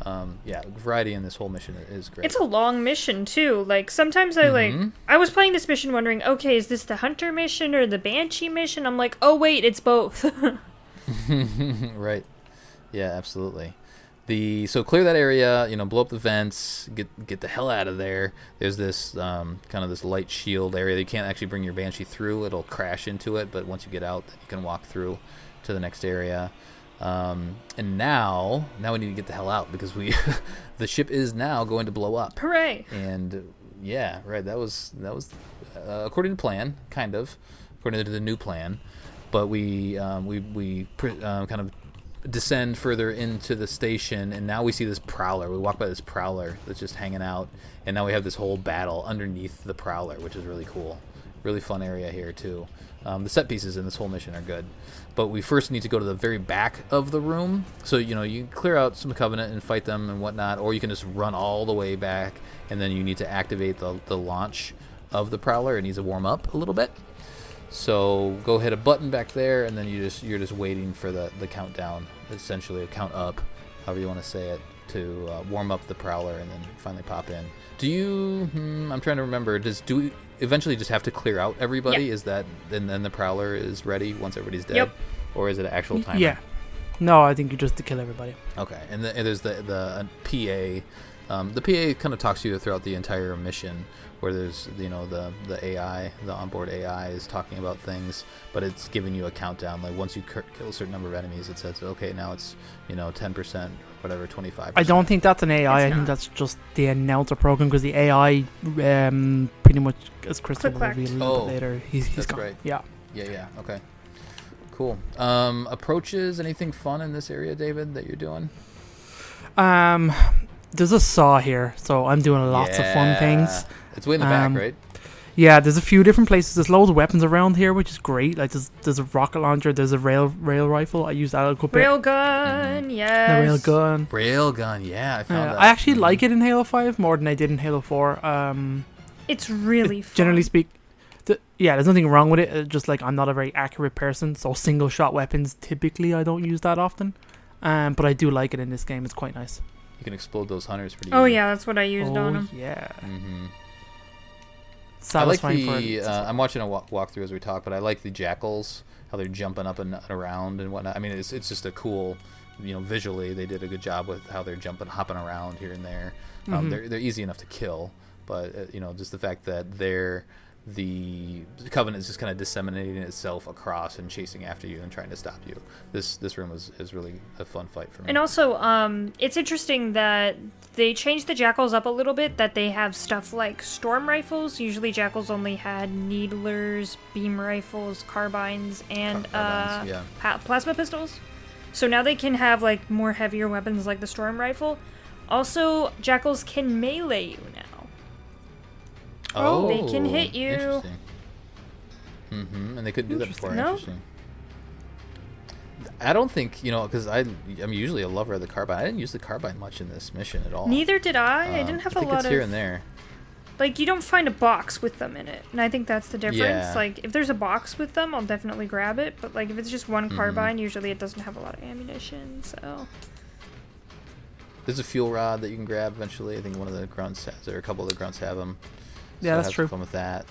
Variety in this whole mission is great. It's a long mission, too. Like, sometimes I was playing this mission wondering, okay, is this the Hunter mission or the Banshee mission? I'm like, oh, wait, it's both. Right. Yeah, absolutely. So clear that area, blow up the vents, get the hell out of there. There's this kind of this light shield area that you can't actually bring your Banshee through. It'll crash into it, but once you get out, you can walk through to the next area. And now we need to get the hell out because the ship is now going to blow up. Hooray! And yeah, right. That was according to plan, kind of according to the new plan. But we kind of descend further into the station, and now we see this prowler. We walk by this prowler that's just hanging out, and now we have this whole battle underneath the prowler, which is really cool. Really fun area here too. The set pieces in this whole mission are good, but we first need to go to the very back of the room. So you can clear out some Covenant and fight them and whatnot, or you can just run all the way back, and then you need to activate the launch of the prowler. It needs to warm up a little bit. So go hit a button back there, and then you're just waiting for the countdown, essentially, or count up, however you want to say it, to warm up the prowler and then finally pop in. Do you? I'm trying to remember. Do we eventually just have to clear out everybody? Yep. Is that and then the prowler is ready once everybody's dead? Yep. Or is it an actual timer? Yeah. No, I think you just to kill everybody. Okay, and there's the PA. The PA kind of talks to you throughout the entire mission, where there's the AI, the onboard AI is talking about things, but it's giving you a countdown. Like once you kill a certain number of enemies, it says, okay, now it's 10%, whatever, 25%. I don't think that's an AI. I think that's just the announcer program, because the AI pretty much, as Crystal will reveal a little bit later, he's gone. Right. Yeah. Yeah. Okay. Cool. Approaches. Anything fun in this area, David, that you're doing? There's a saw here, so I'm doing lots of fun things. It's way in the back, right? Yeah, there's a few different places. There's loads of weapons around here, which is great. Like there's a rocket launcher. There's a rail rifle. I use that a good bit. Railgun, yes. The railgun. Railgun, yeah. I found that. I actually like it in Halo 5 more than I did in Halo 4. It's really fun. Generally speak, there's nothing wrong with it. Just like I'm not a very accurate person, so single shot weapons typically I don't use that often. But I do like it in this game. It's quite nice. You can explode those hunters pretty easy. Oh yeah, that's what I used on them. Yeah. Mm-hmm. I like I'm watching a walkthrough as we talk, but I like the jackals, how they're jumping up and around and whatnot. I mean, it's just a cool, visually they did a good job with how they're hopping around here and there. They're easy enough to kill, but just the fact that the Covenant is just kind of disseminating itself across and chasing after you and trying to stop you. This room is really a fun fight for me. And also, it's interesting that they changed the jackals up a little bit, that they have stuff like storm rifles. Usually jackals only had needlers, beam rifles, carbines, and plasma pistols. So now they can have like more heavier weapons like the storm rifle. Also, jackals can melee you now. Oh, they can hit you. Interesting. And they couldn't do that before. No. Interesting. I don't think, because I'm usually a lover of the carbine. I didn't use the carbine much in this mission at all. Neither did I. I didn't have I think a lot it's of... here and there. Like, you don't find a box with them in it. And I think that's the difference. Yeah. Like, if there's a box with them, I'll definitely grab it. But, like, if it's just one carbine, usually it doesn't have a lot of ammunition, so... There's a fuel rod that you can grab eventually. I think one of the grunts has, or a couple of the grunts have them. Yeah, that's true. Have fun with that.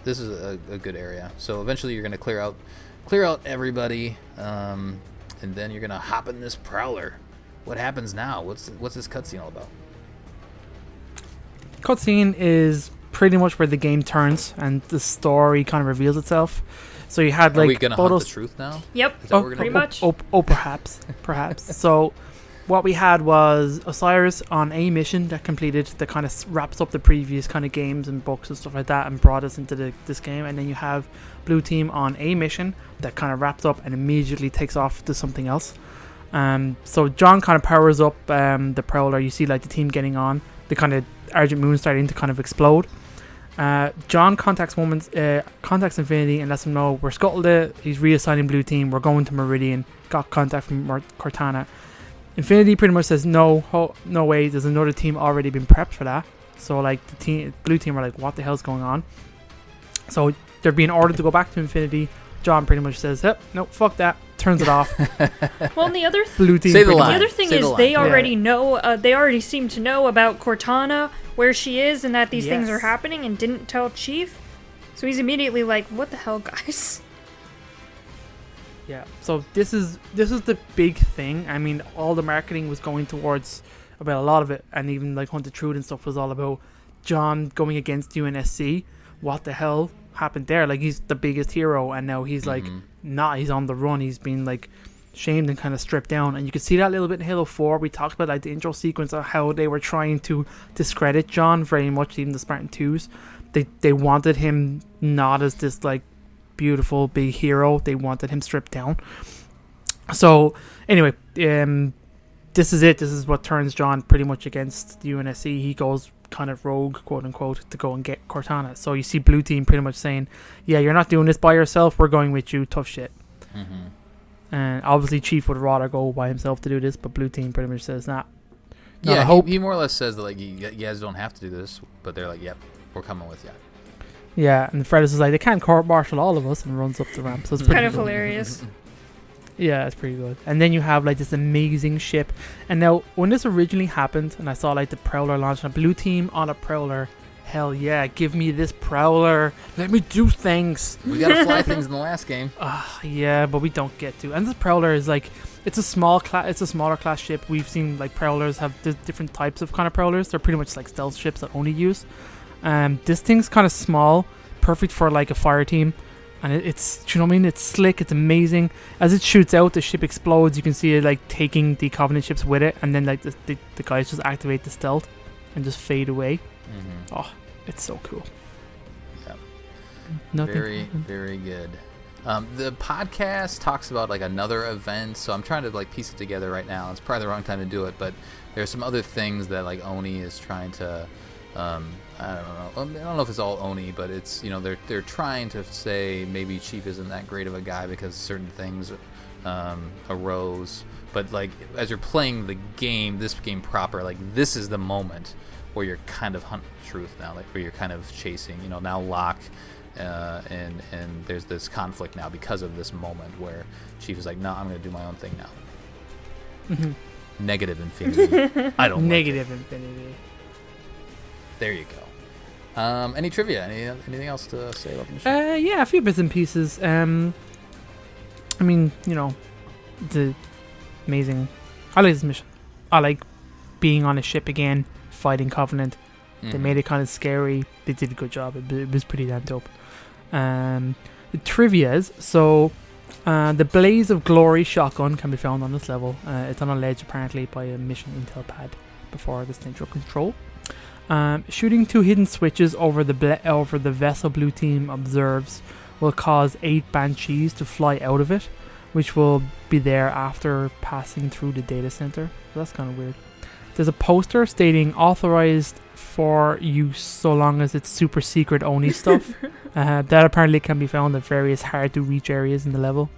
This is a good area. So eventually you're gonna clear out everybody, and then you're gonna hop in this prowler. What happens now? What's this cutscene all about? Cutscene is pretty much where the game turns and the story kind of reveals itself. So you had like. Are we gonna hunt the truth now? Yep. Is that what we're gonna pretty do? much. Perhaps. So. What we had was Osiris on a mission that completed, that kind of wraps up the previous kind of games and books and stuff like that and brought us into this game. And then you have Blue Team on a mission that kind of wraps up and immediately takes off to something else. So John kind of powers up the Prowler. You see like the team getting on, the kind of Argent Moon starting to kind of explode. John contacts Infinity and lets them know we're scuttled it. He's reassigning Blue Team. We're going to Meridian. Got contact from Cortana. Infinity pretty much says no way. There's another team already been prepped for that. So like the Blue Team are like, what the hell's going on? So they're being ordered to go back to Infinity. John pretty much says, no, fuck that. Turns it off. Well, and the other Blue team. Say the the line. other thing Say is the line. they already know. They already seem to know about Cortana, where she is, and that these things Yes. are happening, and didn't tell Chief. So he's immediately like, "What the hell, guys?" Yeah. So this is the big thing. I mean, all the marketing was going towards about a lot of it, and even like Hunted Truth and stuff was all about John going against UNSC. What the hell happened there? Like, he's the biggest hero, and now he's like not. He's on the run. He's been like shamed and kind of stripped down, and you can see that a little bit in Halo 4. We talked about like the intro sequence of how they were trying to discredit John very much, even the Spartan 2s. They wanted him not as this like beautiful big hero. They wanted him stripped down. So anyway, this is it. This is what turns John pretty much against the UNSC. He goes kind of rogue, quote unquote, to go and get Cortana. So you see Blue Team pretty much saying, yeah, you're not doing this by yourself, we're going with you, tough shit. And obviously Chief would rather go by himself to do this, but Blue Team pretty much says, nah. Yeah, he more or less says that, like, you guys don't have to do this, but they're like, yep, we're coming with you. Yeah, and Fredis is like, they can't court-martial all of us, and runs up the ramp. So it's Kind pretty of good. hilarious. Yeah, it's pretty good. And then you have like this amazing ship. And now, when this originally happened, and I saw like the Prowler launch on a Blue Team on a Prowler, hell yeah, give me this Prowler. Let me do things. We gotta fly things in the last game. Yeah, but we don't get to. And this Prowler is like, it's a smaller class ship. We've seen like Prowlers have different types of kind of Prowlers. They're pretty much like stealth ships that only use. This thing's kind of small, perfect for like a fire team. And it's, you know what I mean? It's slick. It's amazing. As it shoots out, the ship explodes. You can see it like taking the Covenant ships with it, and then like the guys just activate the stealth and just fade away. Oh, it's so cool. Yeah. Nothing. Very, very good. The podcast talks about like another event, so I'm trying to like piece it together right now. It's probably the wrong time to do it, but there's some other things that like Oni is trying to. I don't know if it's all Oni, but it's, you know, they're trying to say maybe Chief isn't that great of a guy because certain things arose. But like as you're playing the game, this game proper, like this is the moment where you're kind of hunting truth now, like where you're kind of chasing, you know, now Locke and there's this conflict now because of this moment where Chief is like, no, I'm gonna do my own thing now. Negative infinity. I don't Negative like infinity. There you go. Any trivia? Anything else to say about the mission? Yeah, a few bits and pieces. I mean, you know, the amazing. I like this mission. I like being on a ship again, fighting Covenant. They made it kind of scary. They did a good job. It was pretty damn dope. The trivias. So, the Blaze of Glory shotgun can be found on this level. It's on a ledge apparently by a mission intel pad before the central control. Shooting 2 hidden switches over the vessel Blue Team observes will cause 8 Banshees to fly out of it, which will be there after passing through the data center. So that's kind of weird. There's a poster stating authorized for use so long as it's super secret only stuff. That apparently can be found at various hard to reach areas in the level.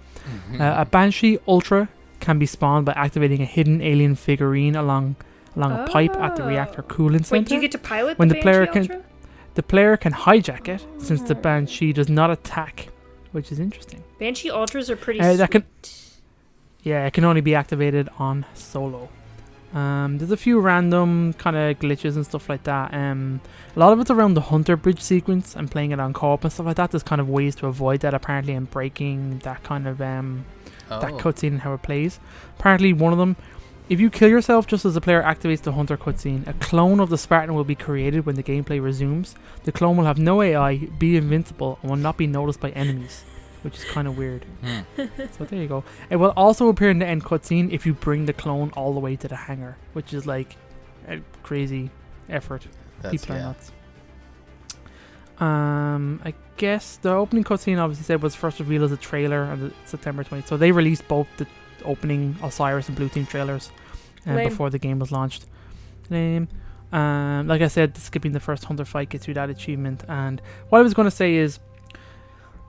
A Banshee Ultra can be spawned by activating a hidden alien figurine along a pipe at the reactor coolant center. Wait, do you get to pilot when the Banshee Ultra? The player can hijack it since the Banshee does not attack, which is interesting. Banshee Ultras are pretty it can only be activated on solo. There's a few random kind of glitches and stuff like that. A lot of it's around the Hunter Bridge sequence and playing it on co-op and stuff like that. There's kind of ways to avoid that apparently and breaking that kind of that cutscene and how it plays. Apparently one of them, if you kill yourself just as the player activates the Hunter cutscene, a clone of the Spartan will be created when the gameplay resumes. The clone will have no AI, be invincible, and will not be noticed by enemies, which is kind of weird. So there you go. It will also appear in the end cutscene if you bring the clone all the way to the hangar, which is like a crazy effort. People are nuts. I guess the opening cutscene obviously said was first revealed as a trailer on September 20th. So they released both the opening Osiris and Blue Team trailers before the game was launched. Like I said, skipping the first Hunter fight gets you that achievement. And what I was going to say is,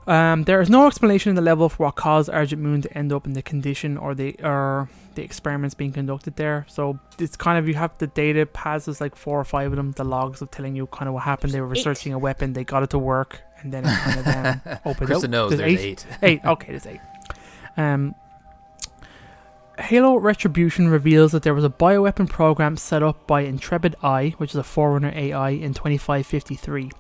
There is no explanation in the level for what caused Argent Moon to end up in the condition or the experiments being conducted there. So it's kind of, you have the data pads, there's like 4 or 5 of them, the logs of telling you kind of what happened. They were researching a weapon, they got it to work, and then it kind of opened Krista up. knows there's 8. 8, okay, there's 8. Halo Retribution reveals that there was a bioweapon program set up by Intrepid Eye, which is a Forerunner AI, in 2553.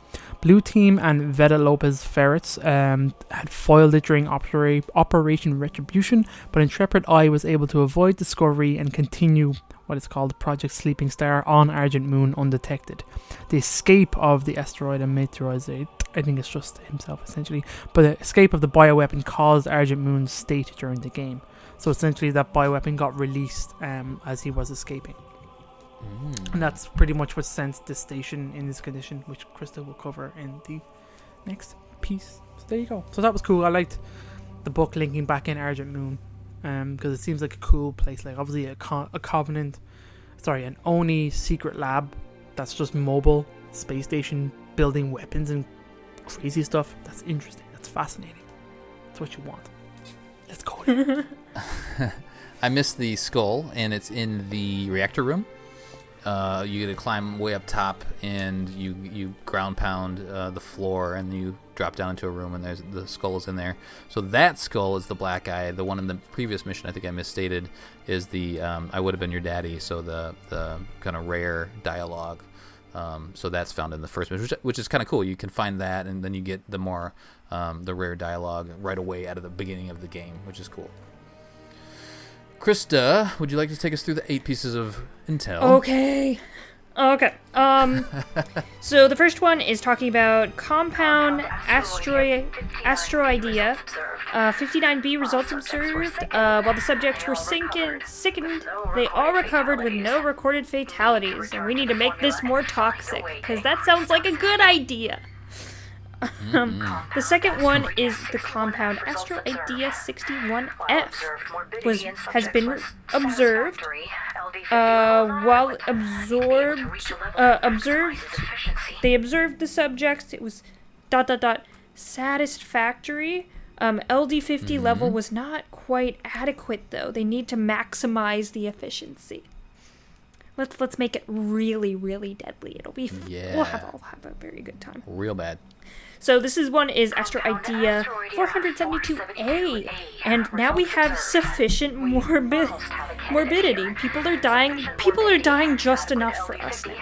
Blue Team and Veda Lopez Ferrets had foiled it during Operation Retribution, but Intrepid Eye was able to avoid discovery and continue what is called Project Sleeping Star on Argent Moon undetected. The escape of the asteroid and meteorite, I think it's just himself essentially, but the escape of the bioweapon caused Argent Moon's state during the game. So essentially that bioweapon got released as he was escaping. And that's pretty much what sent the station in this condition, which Krista will cover in the next piece. So there you go. So that was cool. I liked the book linking back in Argent Moon, because it seems like a cool place. Like obviously an Oni secret lab that's just mobile space station building weapons and crazy stuff. That's interesting. That's fascinating. That's what you want. Let's go there. I missed the skull, and it's in the reactor room. You get to climb way up top, and you ground pound the floor, and you drop down into a room, and the skull is in there. So that skull is the black eye. The one in the previous mission, I think I misstated, is the I would have been your daddy. So the kind of rare dialogue. So that's found in the first mission, which is kind of cool. You can find that, and then you get the more the rare dialogue right away out of the beginning of the game, which is cool. Krista, would you like to take us through the 8 pieces of intel? Okay. So the first one is talking about compound asteroidea. 59B results observed. While the subjects were sickened, they all recovered with no recorded fatalities. And we need to make this more toxic, because that sounds like a good idea. The second one is the compound Asteroidea 61F has been observed. While they observed the subjects. It was ... satisfactory. LD50 level was not quite adequate though. They need to maximize the efficiency. Let's make it really, really deadly. It'll be we'll have a very good time. Real bad. So this one is Asteroidea 472A, and now we have sufficient morbidity. People are dying just enough for us now.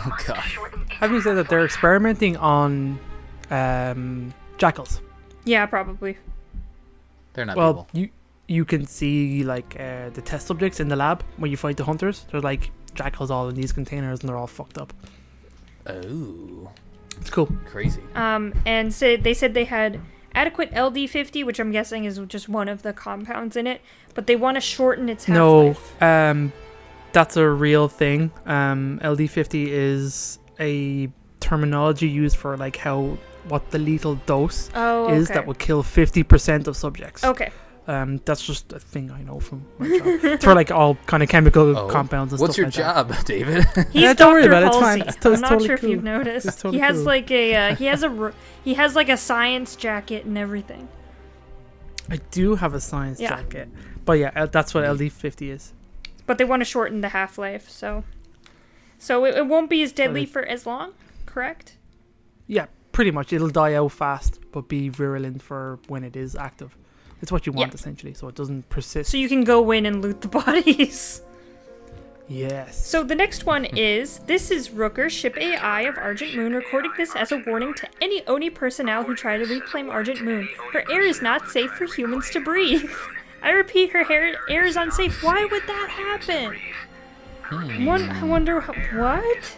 Oh gosh. Having said that, they're experimenting on jackals. Yeah, probably. They're not people. You can see like the test subjects in the lab when you fight the hunters. They're like jackals all in these containers, and they're all fucked up. Oh. It's cool. Crazy. And they said they had adequate LD50, which I'm guessing is just one of the compounds in it, but they want to shorten its half-life. No, that's a real thing. LD50 is a terminology used for like what the lethal dose is that will kill 50% of subjects. Okay. That's just a thing I know from my job. It's for like all kind of chemical compounds and What's stuff like that. What's your job, David? He's don't worry Dr. about it. It's Halsey. fine. It's I'm not totally sure if cool. you've noticed. It's totally he has cool. like he has like a science jacket and everything. I do have a science jacket, but yeah, that's what LD50 is. But they want to shorten the half-life, so it won't be as deadly for as long, correct? Yeah, pretty much. It'll die out fast, but be virulent for when it is active. It's what you want, essentially, so it doesn't persist. So you can go in and loot the bodies. Yes. So the next one is, this is Rooker, ship AI of Argent Moon, recording this as a warning to any Oni personnel who try to reclaim Argent Moon. Her air is not safe for humans to breathe. I repeat, her air is unsafe. Why would that happen? I wonder what?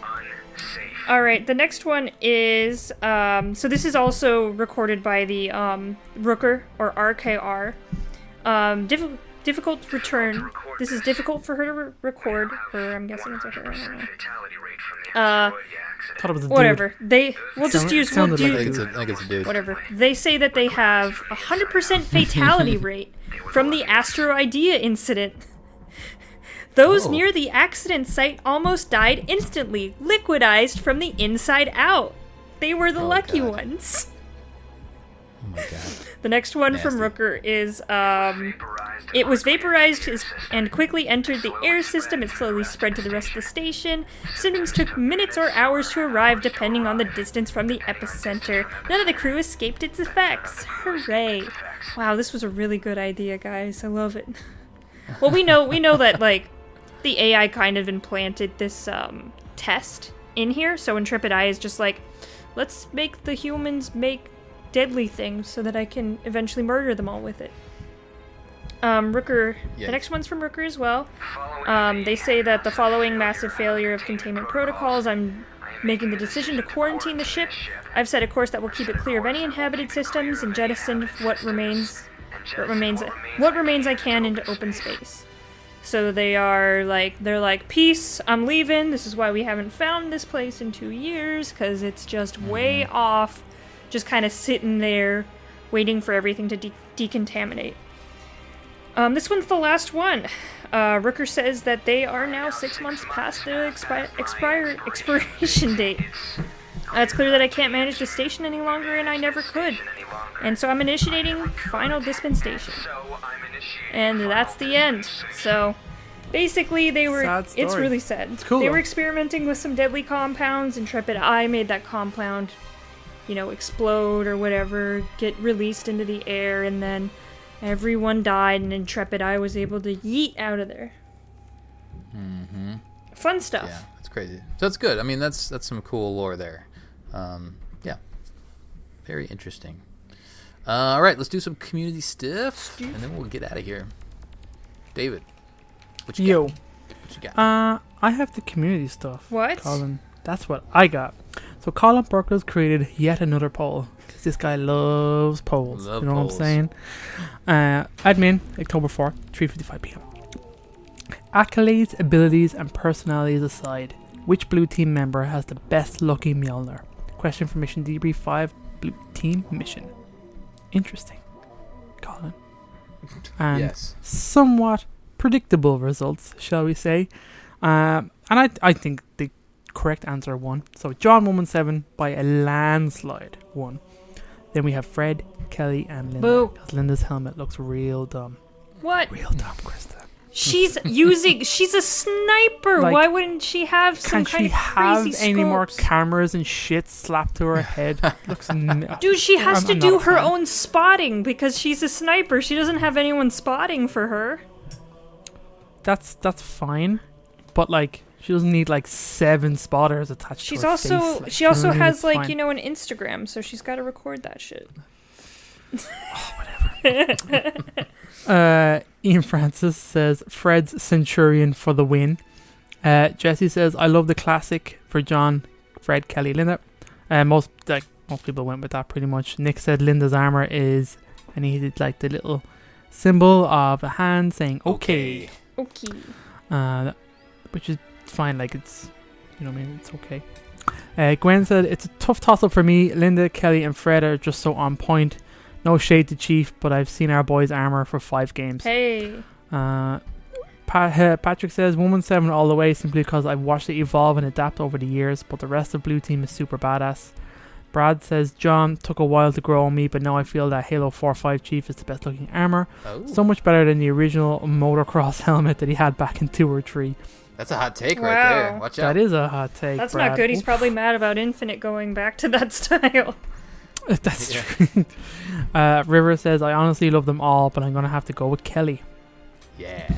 Alright, the next one is, so this is also recorded by the Rooker, or RKR. Difficult to return. This is difficult for her to record. Her, I'm guessing it's a her. I don't know. Thought it was a whatever. dude. We'll just use. I think it's a dude. Whatever. They say that they have 100% fatality rate from the Asteroidea incident. Those near the accident site almost died instantly, liquidized from the inside out. They were the lucky ones. Oh my god. The next one Nasty. from Rooker is, it was vaporized and quickly entered the air system. It slowly spread to the rest of the station. Symptoms took minutes or hours to arrive depending on the distance from the epicenter. None of the crew escaped its effects. Hooray. Wow, this was a really good idea, guys. I love it. Well, we know that, like, the AI kind of implanted this, test in here, so Intrepid Eye is just like, let's make the humans make deadly things so that I can eventually murder them all with it. Rooker, Yes. The next one's from Rooker as well. They say that the following massive failure of containment protocols, I'm making the decision to quarantine the ship. I've set a course that will keep it clear of any inhabited systems and jettison what remains I can into open space. So they're like, peace, I'm leaving. This is why we haven't found this place in 2 years, because it's just way off, just kind of sitting there, waiting for everything to decontaminate. This one's the last one. Rooker says that they are now 6 months past the expiration date. It's clear that I can't manage the station any longer, and I never could. And so I'm initiating final dispensation. And that's the end. So, basically, Sad story. it's really sad. It's cool, They though. were experimenting with some deadly compounds. Intrepid Eye made that compound, explode or whatever, get released into the air, and then everyone died, and Intrepid Eye was able to yeet out of there. Mm-hmm. Fun stuff. Yeah, that's crazy. So that's good. I mean, that's some cool lore there. Yeah, very interesting. All right, let's do some community stuff, and then we'll get out of here. David, what you got? What you got? I have the community stuff. What? Colin, that's what I got. So Colin Burkles created yet another poll, because this guy loves polls. Love you know polls. what I'm saying? Admin, October 4th, 3:55 p.m. Accolades, abilities, and personalities aside, which blue team member has the best looking Mjolnir? Question for mission Debrief 5, blue team mission. Interesting, Colin. And Yes. somewhat predictable results, shall we say. And I think the correct answer won. So John 117 by a landslide won. Then we have Fred, Kelly, and Linda. Boo. Because Linda's helmet looks real dumb. What? Real dumb, Krista. She's a sniper. Like, Why wouldn't she have some Can't kind she of have crazy any more scopes? cameras and shit slapped to her head? Looks Dude, she has I'm to not do a her fan. own spotting because she's a sniper. She doesn't have anyone spotting for her. That's fine, but like she doesn't need like 7 spotters attached She's to her also face. Like, she also you know what I mean? has It's like, fine. an Instagram, so she's got to record that shit. Ian Francis says Fred's Centurion for the win. Jesse says I love the classic for John, Fred, Kelly, Linda. Most people went with that pretty much. Nick said Linda's armor is, and he did like the little symbol of a hand saying okay. Okay. Which is fine, like it's, you know what I mean, it's okay. Gwen said it's a tough toss up for me. Linda, Kelly, and Fred are just so on point. No shade to Chief, but I've seen our boys' armor for 5 games. Hey. Patrick says 117 all the way, simply because I've watched it evolve and adapt over the years, but the rest of Blue Team is super badass. Brad says John took a while to grow on me, but now I feel that Halo 4-5 Chief is the best looking armor. Oh. So much better than the original motocross helmet that he had back in 2 or 3. That's a hot take Wow. right there. Watch out. That is a hot take. That's Brad. not good. He's Oof. probably mad about Infinite going back to that style. That's Yeah. true. River says I honestly love them all, but I'm gonna have to go with Kelly. Yeah.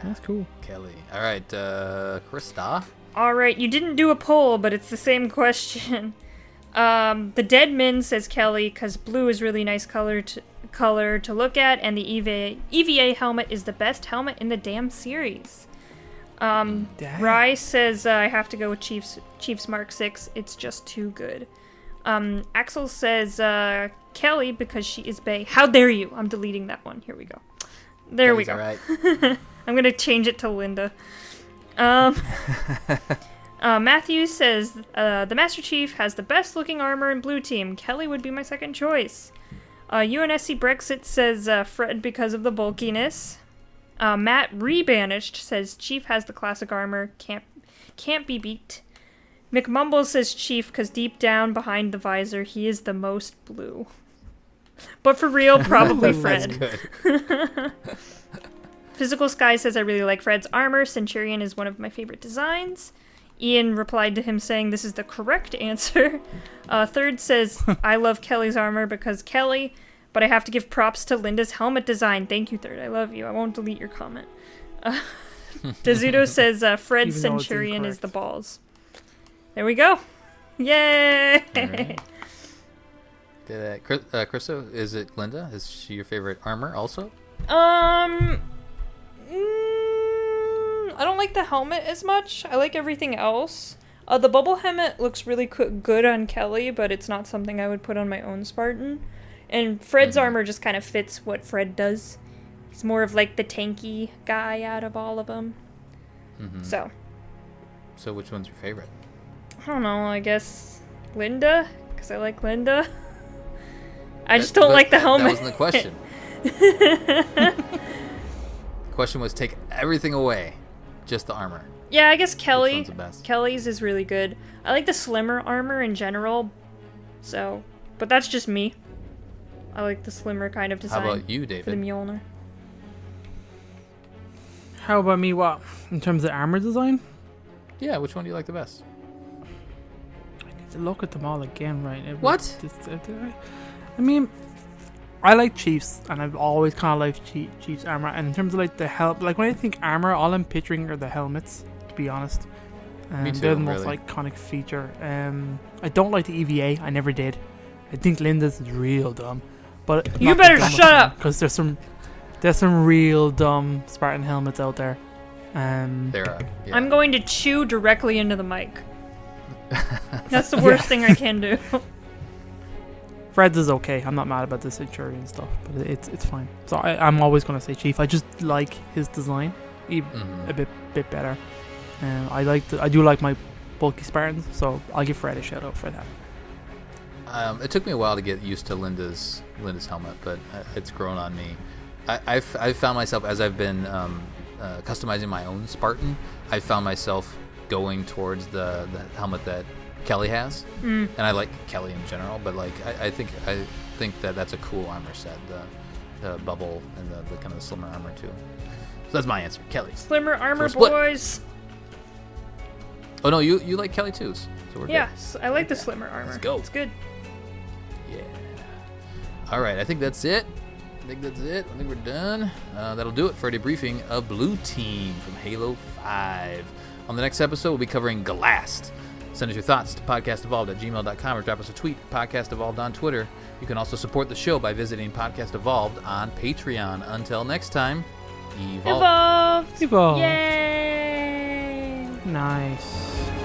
That's cool. Kelly. All right, Krista. All right, you didn't do a poll, but it's the same question. The Deadman says Kelly because blue is really nice color to look at, and the EVA helmet is the best helmet in the damn series. Damn. Rye says I have to go with Chiefs Mark 6. It's just too good. Axel says Kelly because she is bae. How dare you? I'm deleting that one. Here we go. There we Kelly's go. All right. I'm gonna change it to Linda. Matthew says the Master Chief has the best looking armor in Blue Team. Kelly would be my second choice. UNSC Brexit says Fred because of the bulkiness. Matt Rebanished says Chief has the classic armor. Can't be beat. McMumble says Chief because deep down behind the visor he is the most blue. But for real, probably That's Fred. good. Physical Sky says, I really like Fred's armor. Centurion is one of my favorite designs. Ian replied to him saying this is the correct answer. Third says, I love Kelly's armor because Kelly, but I have to give props to Linda's helmet design. Thank you, Third. I love you. I won't delete your comment. Dezudo says, Fred's Even though it's Centurion is the incorrect. balls. There we go. Yay! Alright. Christo, is it Linda? Is she your favorite armor also? I don't like the helmet as much. I like everything else. The bubble helmet looks really good on Kelly, but it's not something I would put on my own Spartan. And Fred's armor just kind of fits what Fred does. He's more of like the tanky guy out of all of them. Mm-hmm. So which one's your favorite? I don't know. I guess Linda, because I like Linda. I just don't like the helmet. That wasn't the question. The question was take everything away, just the armor. Yeah, I guess Which Kelly. one's the best? Kelly's is really good. I like the slimmer armor in general. So, but that's just me. I like the slimmer kind of design. How about you, For the David? Mjolnir. How about me? What in terms of armor design? Yeah, which one do you like the best? I need to look at them all again, right? What? I mean, I like Chiefs, and I've always kind of liked Chiefs armor. And in terms of like the like when I think armor, all I'm picturing are the helmets. To be honest, Me too, they're the most really. iconic feature. I don't like the EVA. I never did. I think Linda's is real dumb. But You better shut up! because there's some real dumb Spartan helmets out there. There are. Yeah. I'm going to chew directly into the mic. That's the worst thing I can do. Fred's is okay. I'm not mad about the Centurion stuff, but it's fine. So I'm always going to say Chief. I just like his design a bit better. I do like my bulky Spartans, so I'll give Fred a shout out for that. It took me a while to get used to Linda's helmet, but it's grown on me. I've found myself, as I've been customizing my own Spartan, I found myself going towards the helmet that Kelly has, and I like Kelly in general. But like I think that's a cool armor set, the bubble and the kind of the slimmer armor too. So that's my answer, Kelly. Slimmer armor, So we're split. boys. Oh no, you like Kelly too, so we're Yeah, good. I like the slimmer armor. Let's go. It's good. Yeah. All right, I think that's it. I think we're done. That'll do it for a debriefing of Blue Team from Halo 5. On the next episode, we'll be covering Galast. Send us your thoughts to podcastevolved@gmail.com or drop us a tweet at podcastevolved on Twitter. You can also support the show by visiting Podcast Evolved on Patreon. Until next time, evolve. Evolved! Evolve. Yay! Nice.